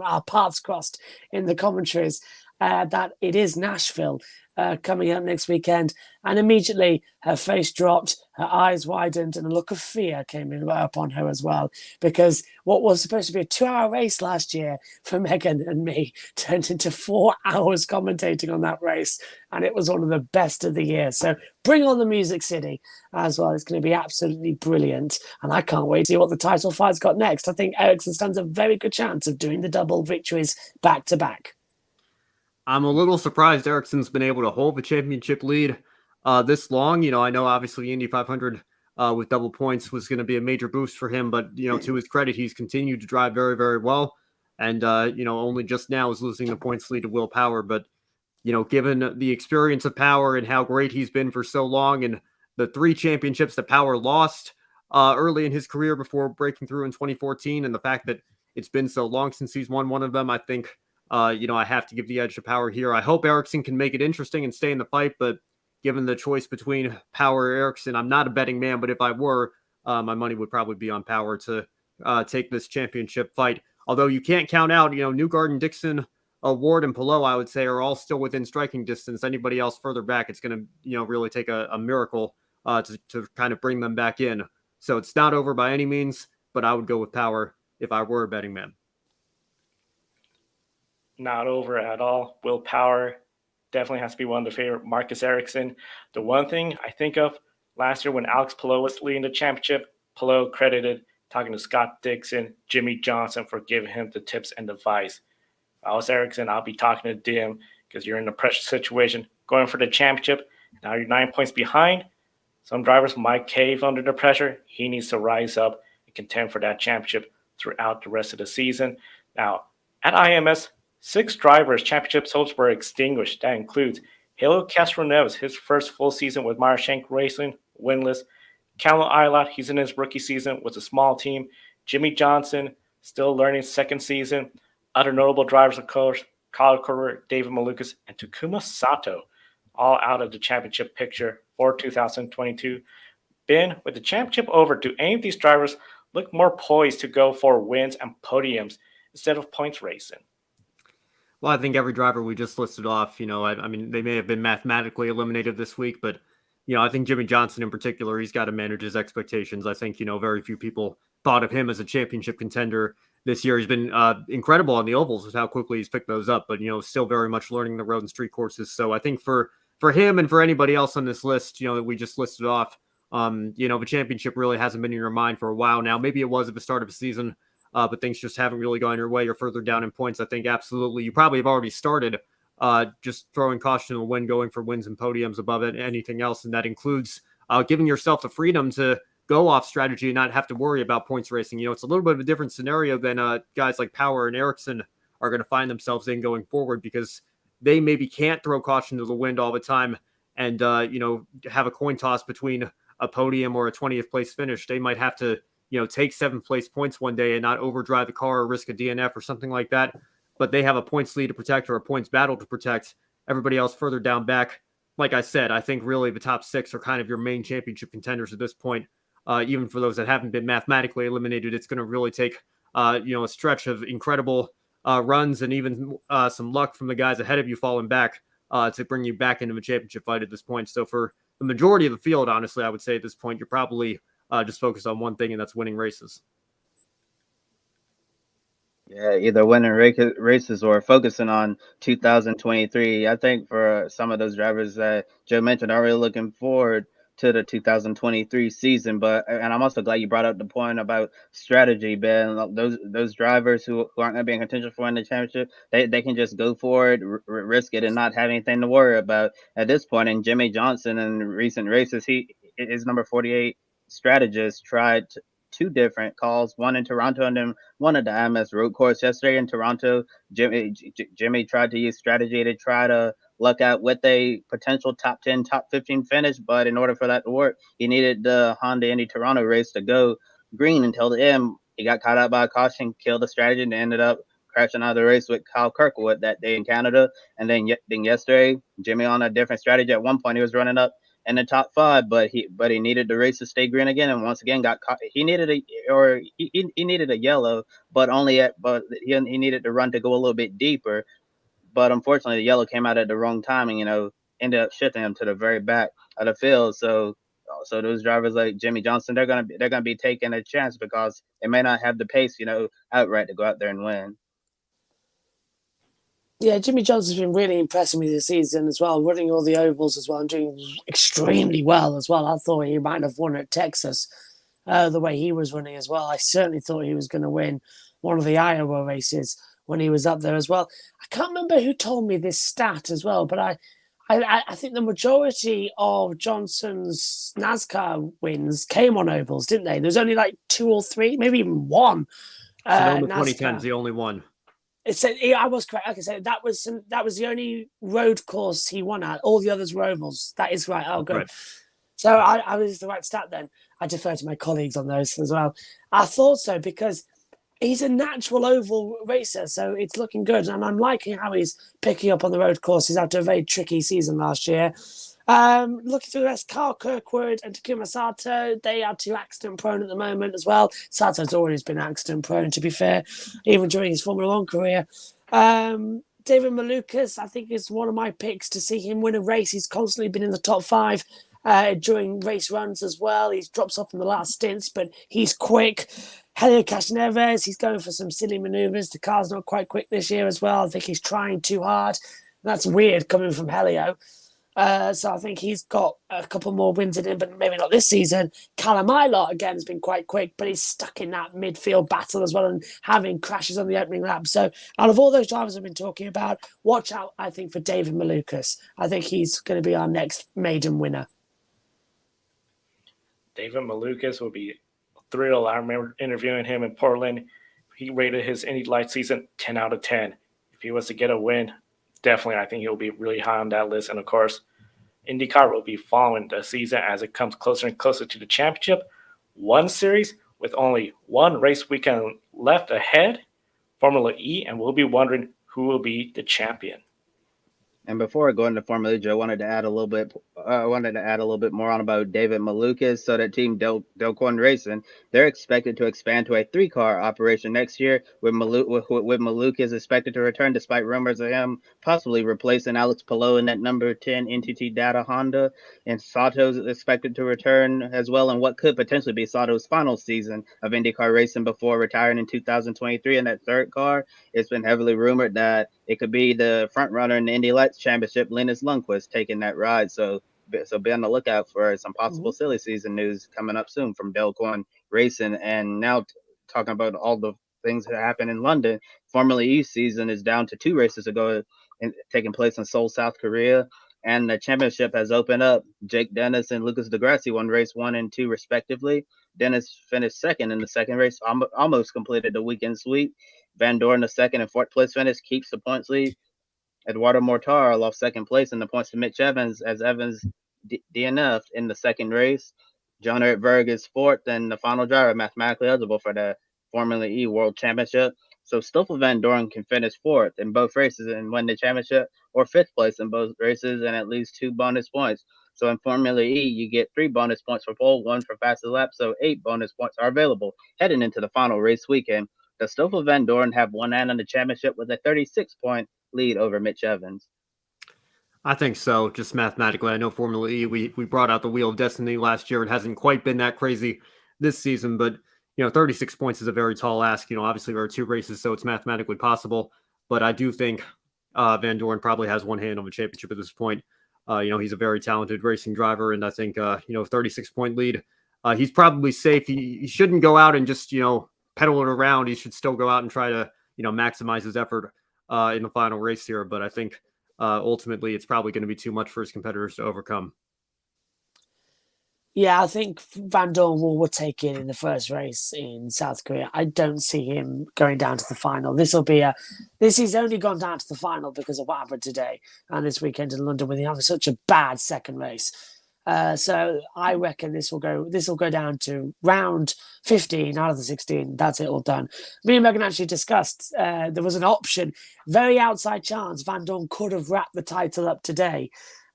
our paths crossed in the commentaries that it is Nashville coming up next weekend. And immediately her face dropped, her eyes widened, and a look of fear came upon her as well. Because what was supposed to be a 2-hour race last year for Megan and me turned into 4 hours commentating on that race. And it was one of the best of the year. So bring on the Music City as well. It's going to be absolutely brilliant. And I can't wait to see what the title fight's got next. I think Ericsson stands a very good chance of doing the double victories back to back. I'm a little surprised Ericsson's been able to hold the championship lead this long. You know, I know obviously Indy 500 with double points was going to be a major boost for him, but, you know, to his credit, he's continued to drive very, very well. And, you know, only just now is losing the points lead to Will Power. But, you know, given the experience of Power and how great he's been for so long and the 3 championships that Power lost early in his career before breaking through in 2014 and the fact that it's been so long since he's won one of them, I think, you know, I have to give the edge to Power here. I hope Ericsson can make it interesting and stay in the fight, but given the choice between Power or Ericsson, I'm not a betting man, but if I were, my money would probably be on Power to take this championship fight. Although you can't count out, you know, Newgarden, Dixon, Ward, and Palou, I would say, are all still within striking distance. Anybody else further back, it's going to, you know, really take a miracle to kind of bring them back in. So it's not over by any means, but I would go with Power if I were a betting man. Not over at all. Will Power definitely has to be one of the favorite. Marcus Ericsson. The one thing I think of last year when Alex Palou was leading the championship, Palou credited talking to Scott Dixon, Jimmy Johnson for giving him the tips and advice. If I was Ericsson, I'll be talking to Dim because you're in a pressure situation going for the championship. Now you're 9 points behind. Some drivers might cave under the pressure. He needs to rise up and contend for that championship throughout the rest of the season. Now, at IMS, 6 drivers' championship hopes were extinguished. That includes Helio Castroneves, his first full season with Meyer Shank Racing, winless. Callum Eilert, he's in his rookie season with a small team. Jimmy Johnson, still learning second season. Other notable drivers, of course, Kyle Korver, David Malukas, and Takuma Sato all out of the championship picture for 2022. Ben, with the championship over, do any of these drivers look more poised to go for wins and podiums instead of points racing? Well, I think every driver we just listed off, I mean, they may have been mathematically eliminated this week, but, I think Jimmy Johnson in particular, he's got to manage his expectations. I think, very few people thought of him as a championship contender this year. He's been incredible on the ovals with how quickly he's picked those up, but, still very much learning the road and street courses. So I think for him and for anybody else on this list, that we just listed off, the championship really hasn't been in your mind for a while now. Maybe it was at the start of a season, but things just haven't really gone your way or further down in points. I think absolutely you probably have already started just throwing caution to the wind, going for wins and podiums above it, anything else. And that includes giving yourself the freedom to go off strategy and not have to worry about points racing. It's a little bit of a different scenario than guys like Power and Ericsson are going to find themselves in going forward, because they maybe can't throw caution to the wind all the time and, have a coin toss between a podium or a 20th place finish. They might have to, take 7th place points one day and not overdrive the car or risk a DNF or something like that. But they have a points lead to protect or a points battle to protect. Everybody else further down back, like I said, I think really the top 6 are kind of your main championship contenders at this point. Even for those that haven't been mathematically eliminated, it's going to really take, a stretch of incredible runs and even some luck from the guys ahead of you falling back to bring you back into a championship fight at this point. So for the majority of the field, honestly, I would say at this point, you're probably just focused on one thing, and that's winning races. Yeah, either winning races or focusing on 2023. I think for some of those drivers that Joe mentioned, are really looking forward to the 2023 season. And I'm also glad you brought up the point about strategy, Ben. Those drivers who aren't going to be in contention for winning the championship, they can just go for it, risk it, and not have anything to worry about at this point. And Jimmy Johnson in recent races, his number 48 strategist tried 2 different calls, one in Toronto and then one at the IMS Road Course yesterday in Toronto. Jimmy tried to use strategy to try to luck out with a potential top 10, top 15 finish, but in order for that to work, he needed the Honda Indy Toronto race to go green until the end. He got caught out by a caution, killed the strategy, and ended up crashing out of the race with Kyle Kirkwood that day in Canada. And then yesterday, Jimmy on a different strategy. At one point, he was running up in the top 5, but he needed the race to stay green again, and once again got caught. He needed he needed a yellow, but he needed to run to go a little bit deeper. But unfortunately, the yellow came out at the wrong time, and ended up shifting him to the very back of the field. So those drivers like Jimmy Johnson, they're gonna be taking a chance because they may not have the pace, outright to go out there and win. Yeah, Jimmy Johnson's been really impressing me this season as well, running all the ovals as well and doing extremely well as well. I thought he might have won at Texas the way he was running as well. I certainly thought he was going to win one of the Iowa races when he was up there as well. I can't remember who told me this stat as well, but I think the majority of Johnson's NASCAR wins came on ovals, didn't they? There's only like 2 or 3, maybe even 1. Sonoma 2010 is the only one. I was correct. Okay, so that was the only road course he won at. All the others were ovals. That is right. Oh, good. Right. So I was the right stat then. I defer to my colleagues on those as well. I thought so because he's a natural oval racer, so it's looking good. And I'm liking how he's picking up on the road courses after a very tricky season last year. Looking through the rest, Kyle Kirkwood and Takuma Sato, they are 2 accident prone at the moment as well. Sato's always been accident prone, to be fair, even during his Formula 1 career. David Malukas, I think, is one of my picks to see him win a race. He's constantly been in the top 5 during race runs as well. He drops off in the last stints, but he's quick. Helio Castroneves, he's going for some silly maneuvers. The car's not quite quick this year as well. I think he's trying too hard. That's weird coming from Helio. So I think he's got a couple more wins in him, but maybe not this season. Callum Eilert, again, has been quite quick, but he's stuck in that midfield battle as well and having crashes on the opening lap. So out of all those drivers I've been talking about, watch out, I think, for David Malukas. I think he's going to be our next maiden winner. David Malukas will be thrilled. I remember interviewing him in Portland. He rated his Indy Lights season 10 out of 10. If he was to get a win, definitely, I think he'll be really high on that list. And, of course, IndyCar will be following the season as it comes closer and closer to the championship. One series with only one race weekend left ahead, Formula E, and we'll be wondering who will be the champion. And before I go into Formula E, Joe, I wanted to add a little bit more on about David Malukas. So that team Delcorn Racing, they're expected to expand to a 3-car operation next year, with Malukas expected to return, despite rumors of him possibly replacing Alex Palou in that number 10 NTT Data Honda. And Sato's expected to return as well in what could potentially be Sato's final season of IndyCar racing before retiring in 2023 in that 3rd car. It's been heavily rumored that it could be the front runner in the Indy Lights Championship, Linus Lundqvist, taking that ride. So be on the lookout for some possible silly season news coming up soon from Delcorn Racing. And now talking about all the things that happened in London, Formula E season is down to 2 races to go, taking place in Seoul, South Korea. And the championship has opened up. Jake Dennis and Lucas Degrassi won race 1 and 2 respectively. Dennis finished second in the second race, almost completed the weekend sweep. Van Dorn, the second and 4th place finish, keeps the points lead. Eduardo Mortar lost second place in the points to Mitch Evans, as Evans DNF'd in the second race. John Eric Berg is 4th and the final driver mathematically eligible for the Formula E World Championship. So Stoffel Van Dorn can finish 4th in both races and win the championship, or 5th place in both races and at least 2 bonus points. So in Formula E, you get 3 bonus points for pole, 1 for fastest lap, so 8 bonus points are available heading into the final race weekend. Does Stoffel Van Dorn have one hand on the championship with a 36-point lead over Mitch Evans? I think so, just mathematically. I know Formula E, we brought out the Wheel of Destiny last year. It hasn't quite been that crazy this season, but 36 points is a very tall ask. Obviously there are 2 races, so it's mathematically possible. But I do think Van Dorn probably has one hand on the championship at this point. He's a very talented racing driver, and I think 36-point lead. He's probably safe. He shouldn't go out and just pedal it around. He should still go out and try to maximize his effort in the final race here. But I think ultimately it's probably going to be too much for his competitors to overcome. Yeah, I think Van Dorn will take it in the first race in South Korea. I don't see him going down to the final. This he's only gone down to the final because of what happened today and this weekend in London with him having such a bad second race. So I reckon this will go down to round 15 out of the 16. That's it, all done. Me and Megan actually discussed there was an option, very outside chance Van Dorn could have wrapped the title up today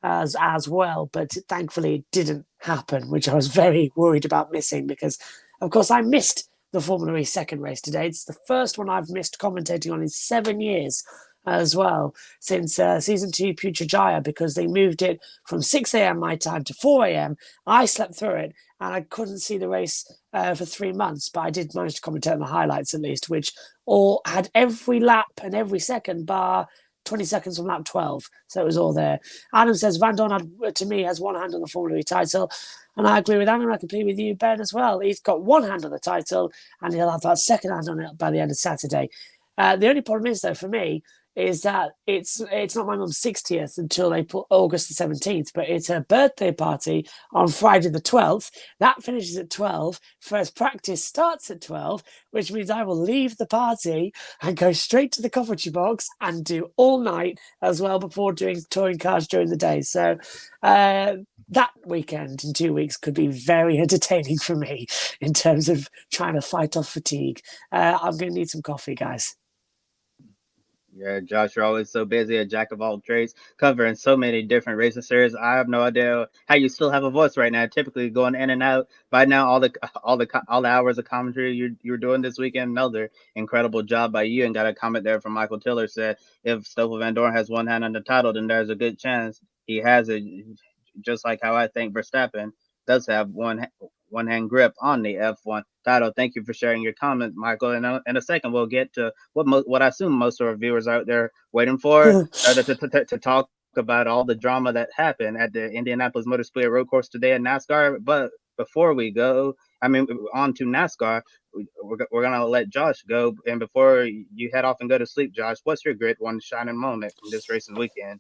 as well, but thankfully it didn't happen, which I was very worried about missing because, of course, I missed the Formula E second race today. It's the first one I've missed commentating on in 7 years as well, since season 2 Putrajaya, because they moved it from 6 a.m. my time to 4 a.m. I slept through it and I couldn't see the race for 3 months, but I did manage to commentate on the highlights at least, which all had every lap and every second bar 20 seconds from lap 12. So it was all there. Adam says Van Dorn, to me, has one hand on the Formula E title. And I agree with Adam. I completely with you, Ben, as well. He's got one hand on the title and he'll have that second hand on it by the end of Saturday. The only problem is, though, for me, is that it's not my mum's 60th until they put August the 17th, but it's her birthday party on Friday the 12th. That finishes at 12. First practice starts at 12, which means I will leave the party and go straight to the commentary box and do all night as well before doing touring cars during the day. So that weekend in 2 weeks could be very entertaining for me in terms of trying to fight off fatigue. I'm going to need some coffee, guys. Yeah, Josh, you're always so busy, a jack of all trades, covering so many different racing series. I have no idea how you still have a voice right now. Typically going in and out. By now, all the hours of commentary you're doing this weekend. Another incredible job by you. And got a comment there from Michael Tiller, said if Stoffel Van Dorn has one hand on the title, then there's a good chance he has it. Just like how I think Verstappen does have one hand grip on the F1 title. Thank you for sharing your comment, Michael. And in a second, we'll get to what I assume most of our viewers out there waiting for to talk about all the drama that happened at the Indianapolis Motor Speedway Road Course today in NASCAR. But before we go, on to NASCAR, we're gonna let Josh go. And before you head off and go to sleep, Josh, what's your great one shining moment from this racing weekend?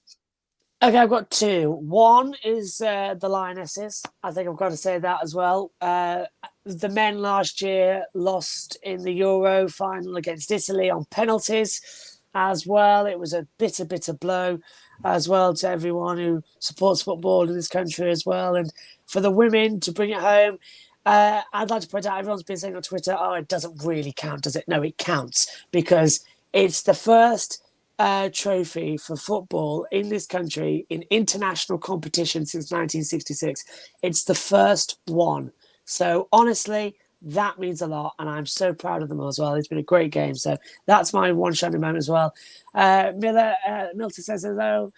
Okay, I've got 2. One is the Lionesses. I think I've got to say that as well. The men last year lost in the Euro final against Italy on penalties as well. It was a bitter blow as well to everyone who supports football in this country as well. And for the women to bring it home, I'd like to point out, everyone's been saying on Twitter, it doesn't really count, does it? No, it counts because it's the first trophy for football in this country in international competition since 1966. It's the first one. So honestly, that means a lot, and I'm so proud of them as well. It's been a great game, so that's my one shining moment as well. Milton says hello.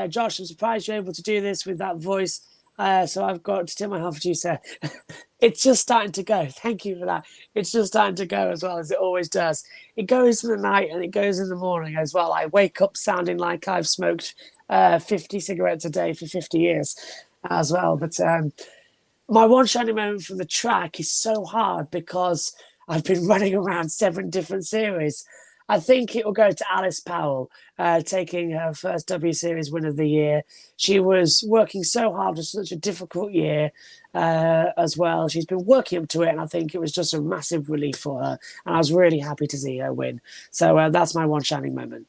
Josh, I'm surprised you're able to do this with that voice. So I've got to tip my hat for you, sir. It's just starting to go. Thank you for that. It's just starting to go as well as it always does. It goes in the night and it goes in the morning as well. I wake up sounding like I've smoked 50 cigarettes a day for 50 years as well. But my one shining moment from the track is so hard because I've been running around 7 different series. I think it will go to Alice Powell, taking her first W Series win of the year. She was working so hard for such a difficult year as well. She's been working up to it, and I think it was just a massive relief for her. And I was really happy to see her win. So that's my one shining moment.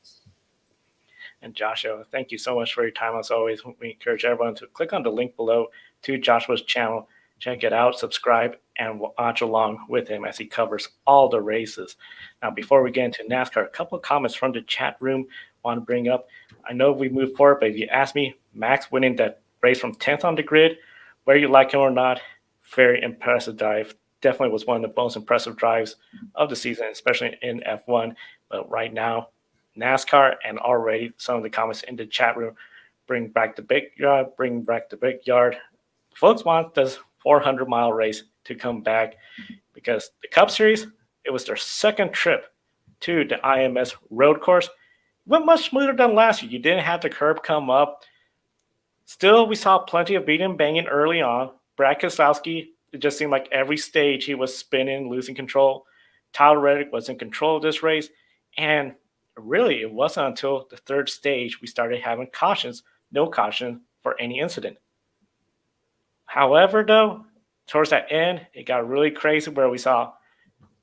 And Joshua, thank you so much for your time as always. We encourage everyone to click on the link below to Joshua's channel, check it out, subscribe, and watch along with him as he covers all the races. Now, before we get into NASCAR, a couple of comments from the chat room I want to bring up. I know we moved forward, but if you ask me, Max winning that race from 10th on the grid, whether you like him or not, very impressive drive. Definitely was one of the most impressive drives of the season, especially in F1. But right now, NASCAR, and already some of the comments in the chat room, bring back the big yard. Folks want this 400-mile race to come back because the Cup Series, it was their second trip to the IMS Road Course. It went much smoother than last year. You didn't have the curb come up. Still, we saw plenty of beating and banging early on. Brad Keselowski, it just seemed like every stage he was spinning, losing control. Todd Reddick was in control of this race. And really, it wasn't until the third stage we started having cautions, no caution for any incident. However, though, towards that end, it got really crazy where we saw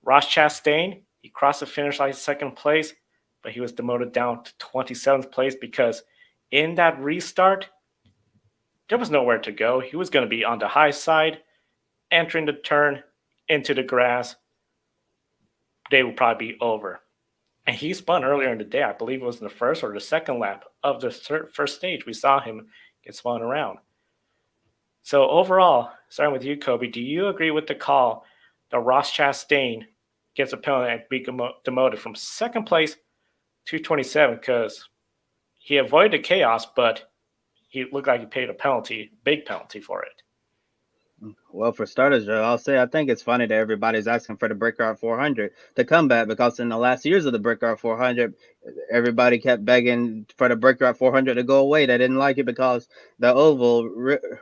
Ross Chastain. He crossed the finish line second place, but he was demoted down to 27th place because in that restart, there was nowhere to go. He was going to be on the high side, entering the turn into the grass. They would probably be over. And he spun earlier in the day. I believe it was in the first or the second lap of the first stage. We saw him get spun around. So overall, starting with you, Kobe, do you agree with the call that Ross Chastain gets a penalty and be demoted from second place to 27 because he avoided the chaos, but he looked like he paid a penalty, big penalty for it? Well, for starters, Joe, I'll say I think it's funny that everybody's asking for the Brickyard 400 to come back because in the last years of the Brickyard 400, everybody kept begging for the Brickyard 400 to go away. They didn't like it because the oval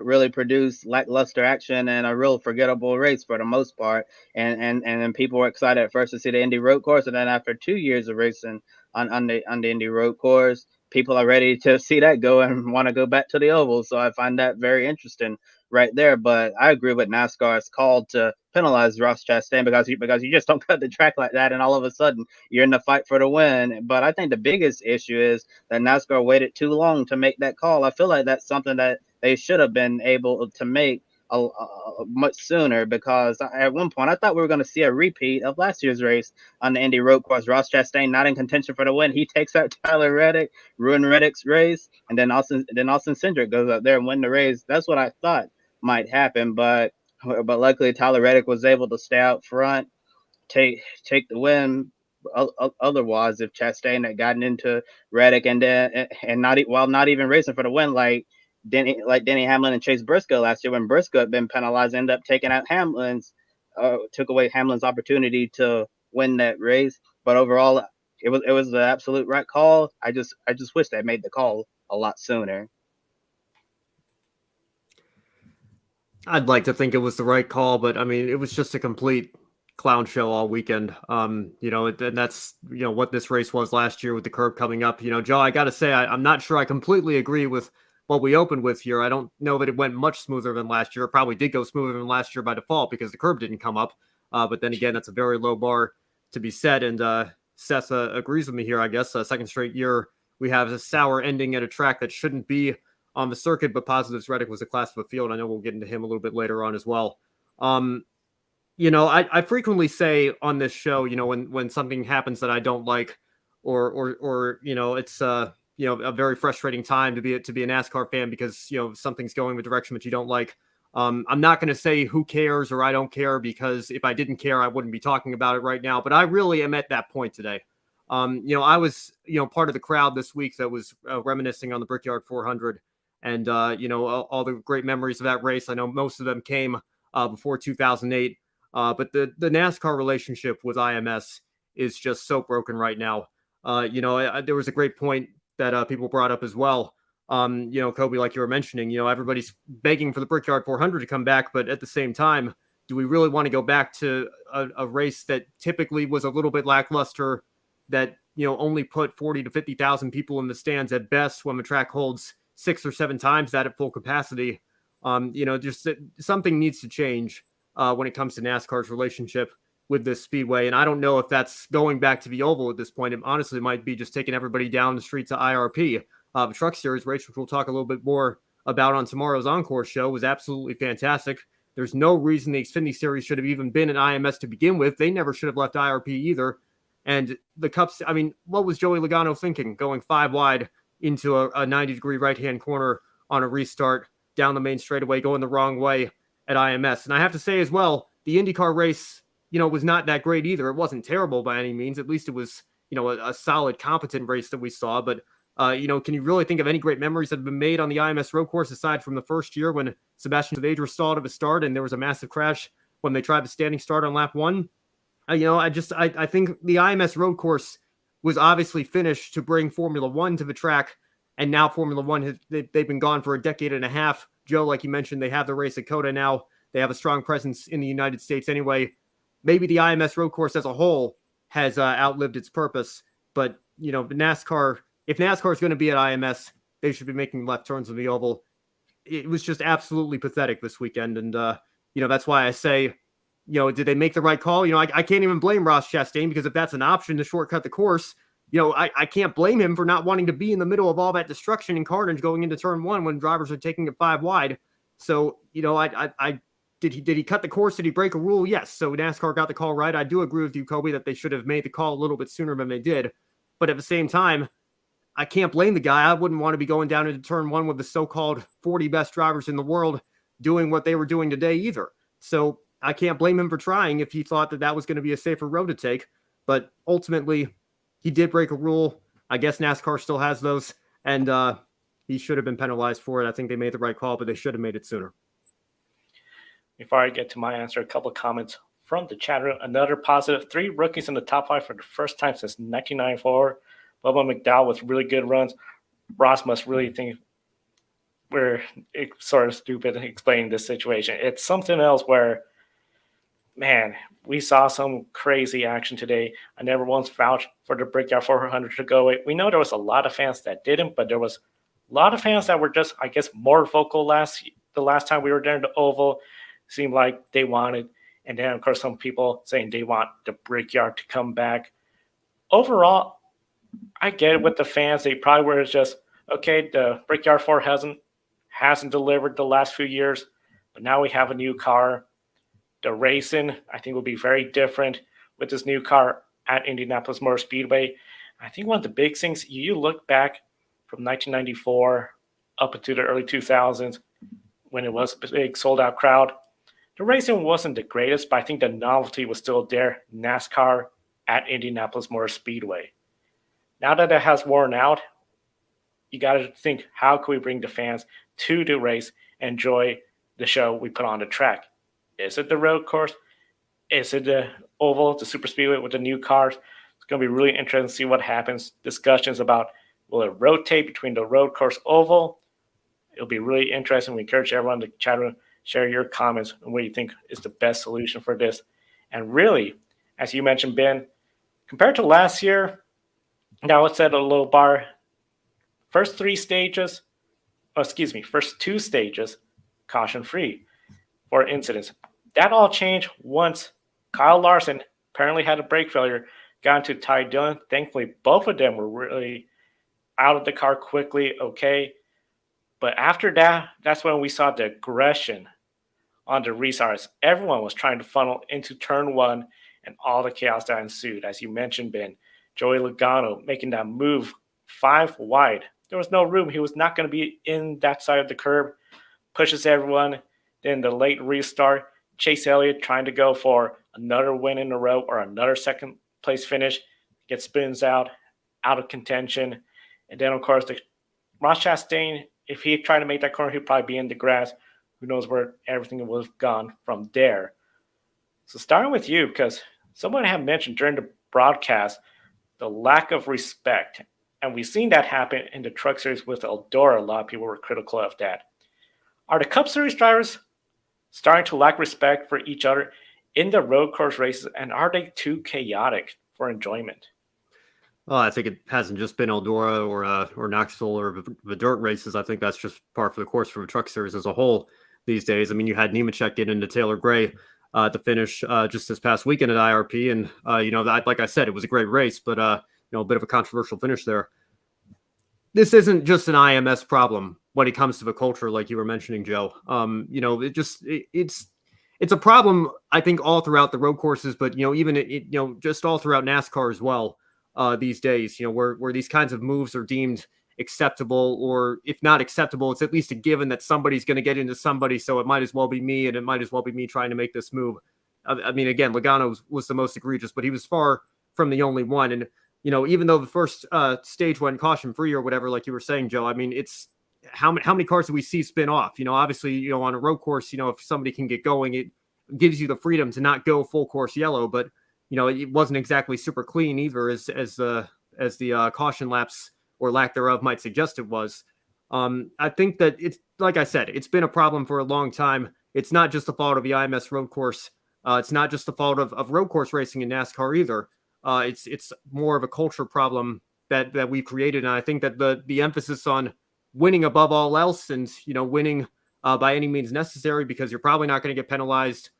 really produced lackluster action and a real forgettable race for the most part. And then people were excited at first to see the Indy Road Course, and then after 2 years of racing on the Indy Road Course, people are ready to see that go and want to go back to the oval. So I find that very interesting right there. But I agree with NASCAR's call to penalize Ross Chastain because you just don't cut the track like that and all of a sudden you're in the fight for the win. But I think the biggest issue is that NASCAR waited too long to make that call. I feel like that's something that they should have been able to make much sooner, because at one point I thought we were going to see a repeat of last year's race on the Indy Road Course. Ross Chastain not in contention for the win. He takes out Tyler Reddick, ruin Reddick's race, and then Austin Cindric goes up there and win the race. That's what I thought might happen, but luckily Tyler Reddick was able to stay out front, take the win. Otherwise, if Chastain had gotten into Reddick and not even racing for the win, like Denny Hamlin and Chase Briscoe last year, when Briscoe had been penalized, ended up taking out took away Hamlin's opportunity to win that race. But overall, it was the absolute right call. I just wish they made the call a lot sooner. I'd like to think it was the right call, but I mean, it was just a complete clown show all weekend. And that's, what this race was last year with the curb coming up. Joe, I got to say, I'm not sure I completely agree with what we opened with here. I don't know that it went much smoother than last year. It probably did go smoother than last year by default because the curb didn't come up. But then again, that's a very low bar to be set. And Seth agrees with me here, I guess. Second straight year, we have a sour ending at a track that shouldn't be on the circuit, but Positives Reddick was a class of a field. I know we'll get into him a little bit later on as well. I frequently say on this show, when something happens that I don't like, or it's a very frustrating time to be a NASCAR fan because something's going the direction that you don't like. I'm not going to say who cares or I don't care, because if I didn't care, I wouldn't be talking about it right now. But I really am at that point today. I was part of the crowd this week that was reminiscing on the Brickyard 400, and all the great memories of that race. I know most of them came before 2008, but the NASCAR relationship with IMS is just so broken right now. There was a great point that people brought up as well. Kobe, like you were mentioning, everybody's begging for the Brickyard 400 to come back, but at the same time, do we really want to go back to a race that typically was a little bit lackluster, that only put 40 to 50,000 people in the stands at best when the track holds 6 or 7 times that at full capacity? Just something needs to change when it comes to NASCAR's relationship with this speedway. And I don't know if that's going back to the oval at this point. It honestly might be just taking everybody down the streets of IRP. The Truck Series race, which we'll talk a little bit more about on tomorrow's Encore show, was absolutely fantastic. There's no reason the Xfinity Series should have even been an IMS to begin with. They never should have left IRP either. And the Cups, I mean, what was Joey Logano thinking going 5 wide into a 90-degree right-hand corner on a restart down the main straightaway, going the wrong way at IMS? And I have to say as well, the IndyCar race, was not that great either. It wasn't terrible by any means. At least it was, a solid, competent race that we saw. But, can you really think of any great memories that have been made on the IMS Road Course aside from the first year when Sebastian Vettel stalled at the start and there was a massive crash when they tried the standing start on lap 1? I think the IMS Road Course was obviously finished to bring Formula One to the track, and now Formula One they've been gone for a decade and a half. Joe, like you mentioned, they have the race at COTA now. They have a strong presence in the United States anyway. Maybe the IMS Road Course as a whole has outlived its purpose, but NASCAR, if NASCAR is going to be at IMS, they should be making left turns on the oval. It was just absolutely pathetic this weekend, and that's why I say, did they make the right call? I can't even blame Ross Chastain, because if that's an option to shortcut the course, I can't blame him for not wanting to be in the middle of all that destruction and carnage going into turn 1 when drivers are taking it 5 wide. So, did he cut the course? Did he break a rule? Yes. So NASCAR got the call right. I do agree with you, Kobe, that they should have made the call a little bit sooner than they did. But at the same time, I can't blame the guy. I wouldn't want to be going down into turn 1 with the so-called 40 best drivers in the world doing what they were doing today either. So I can't blame him for trying if he thought that was going to be a safer road to take. But ultimately, he did break a rule. I guess NASCAR still has those, and he should have been penalized for it. I think they made the right call, but they should have made it sooner. Before I get to my answer, a couple of comments from the chat room. Another positive: 3 rookies in the top 5 for the first time since 1994. Bubba McDowell with really good runs. Ross must really think we're sort of stupid explaining this situation. It's something else where, man, we saw some crazy action today. I never once vouched for the Brickyard 400 to go away. We know there was a lot of fans that didn't, but there was a lot of fans that were just, I guess, more vocal the last time we were there in the Oval. Seemed like they wanted, and then of course some people saying they want the Brickyard to come back. Overall, I get it with the fans. They probably were just, okay, the Brickyard 4 hasn't delivered the last few years, but now we have a new car. The racing, I think, will be very different with this new car at Indianapolis Motor Speedway. I think one of the big things, you look back from 1994 up into the early 2000s when it was a big sold-out crowd, the racing wasn't the greatest, but I think the novelty was still there. NASCAR at Indianapolis Motor Speedway. Now that it has worn out, you got to think, how can we bring the fans to the race and enjoy the show we put on the track? Is it the road course? Is it the oval, the super speedway with the new cars? It's going to be really interesting to see what happens. Discussions about, will it rotate between the road course oval? It'll be really interesting. We encourage everyone to chat room, share your comments on what you think is the best solution for this. And really, as you mentioned, Ben, compared to last year, now let's set a low bar. First 2 stages, caution-free for incidents. That all changed once Kyle Larson apparently had a brake failure, got into Ty Dillon. Thankfully, both of them were really out of the car quickly, okay. But after that, that's when we saw the aggression on the restarts. Everyone was trying to funnel into turn 1 and all the chaos that ensued. As you mentioned, Ben, Joey Logano making that move 5 wide. There was no room. He was not going to be in that side of the curb. Pushes everyone. Then the late restart. Chase Elliott trying to go for another win in a row or another second place finish. Gets spins out of contention. And then, of course, Ross Chastain, if he tried to make that corner, he'd probably be in the grass. Who knows where everything would have gone from there. So starting with you, because someone had mentioned during the broadcast the lack of respect. And we've seen that happen in the Truck Series with Eldora. A lot of people were critical of that. Are the Cup Series drivers starting to lack respect for each other in the road course races, and are they too chaotic for enjoyment? Well, I think it hasn't just been Eldora or Knoxville or the dirt races. I think that's just par for the course for the Truck Series as a whole these days. I mean, you had Nemechek get into Taylor Gray to finish just this past weekend at IRP, and like I said, it was a great race, but a bit of a controversial finish there. This isn't just an IMS problem when it comes to the culture, like you were mentioning, Joe. It's a problem, I think, all throughout the road courses, but even just all throughout NASCAR as well these days. Where these kinds of moves are deemed acceptable, or if not acceptable, it's at least a given that somebody's going to get into somebody, so it might as well be me, and it might as well be me trying to make this move. I mean, again, Logano was the most egregious, but he was far from the only one. And even though the first stage went caution-free or whatever, like you were saying, Joe, I mean, it's how many cars do we see spin off? Obviously, on a road course, if somebody can get going, it gives you the freedom to not go full course yellow. But it wasn't exactly super clean either, as the caution laps or lack thereof might suggest it was. I think that it's, like I said, it's been a problem for a long time. It's not just the fault of the IMS Road Course. It's not just the fault of road course racing in NASCAR either. It's more of a culture problem that we've created. And I think that the emphasis on winning above all else, and winning by any means necessary, because you're probably not going to get penalized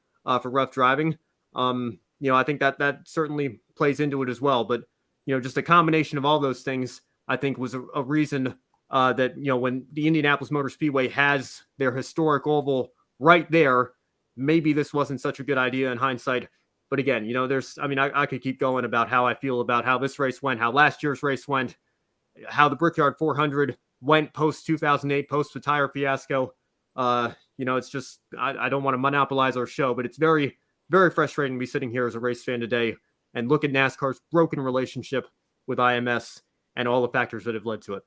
for rough driving. I think that certainly plays into it as well. But just a combination of all those things, I think, was a reason that when the Indianapolis Motor Speedway has their historic oval right there, maybe this wasn't such a good idea in hindsight. But again, I could keep going about how I feel about how this race went, how last year's race went, how the Brickyard 400 went post 2008, post the tire fiasco. It's just, I don't want to monopolize our show, but it's very, very frustrating to be sitting here as a race fan today and look at NASCAR's broken relationship with IMS and all the factors that have led to it.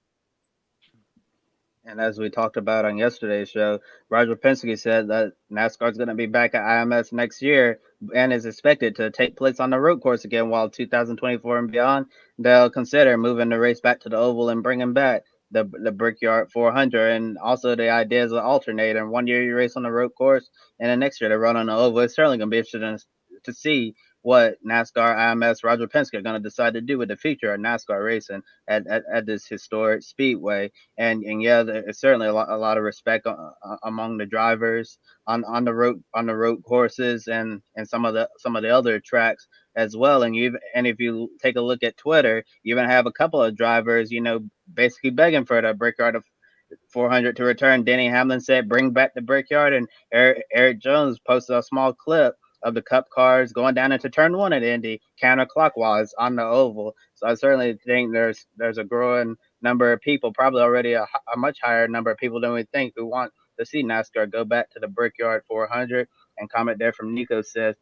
And as we talked about on yesterday's show, Roger Penske said that NASCAR is going to be back at IMS next year and is expected to take place on the road course again, while 2024 and beyond, they'll consider moving the race back to the oval and bringing back the Brickyard 400. And also the idea is an alternator. 1 year you race on the road course, and then next year they run on the oval. It's certainly going to be interesting to see what NASCAR, IMS, Roger Penske are going to decide to do with the future of NASCAR racing at this historic speedway. And yeah, there's certainly a lot of respect among the drivers on the road courses and some of the other tracks as well. And if you take a look at Twitter, you even have a couple of drivers, basically begging for the Brickyard of 400 to return. Denny Hamlin said, "Bring back the Brickyard," and Eric Jones posted a small clip of the Cup cars going down into turn 1 at Indy counterclockwise on the oval. So I certainly think there's a growing number of people, probably already a much higher number of people than we think, who want to see NASCAR go back to the Brickyard 400. And comment there from Nico says,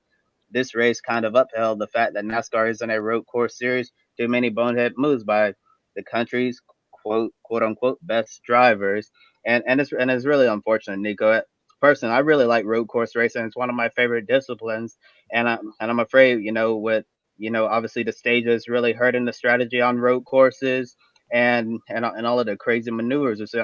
"This race kind of upheld the fact that NASCAR isn't a road course series. Too many bonehead moves by the country's quote unquote best drivers." And it's really unfortunate, Nico. Personally, I really like road course racing. It's one of my favorite disciplines, and I'm afraid, with obviously the stages really hurting the strategy on road courses, and all of the crazy maneuvers.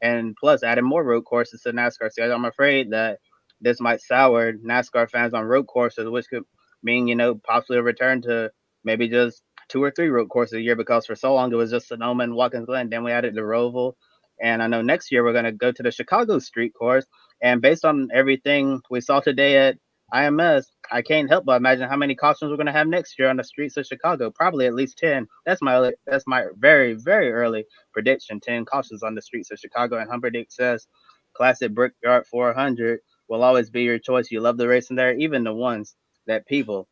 And plus adding more road courses to NASCAR series, I'm afraid that this might sour NASCAR fans on road courses, which could mean possibly a return to maybe just 2 or 3 road courses a year, because for so long it was just Sonoma and Watkins Glen. Then we added the Roval, and I know next year we're going to go to the Chicago Street Course. And based on everything we saw today at IMS, I can't help but imagine how many cautions we're going to have next year on the streets of Chicago. Probably at least 10. That's my very, very early prediction. 10 cautions on the streets of Chicago. And Humberdick says, "Classic Brickyard 400 will always be your choice. You love the racing there, even the ones that people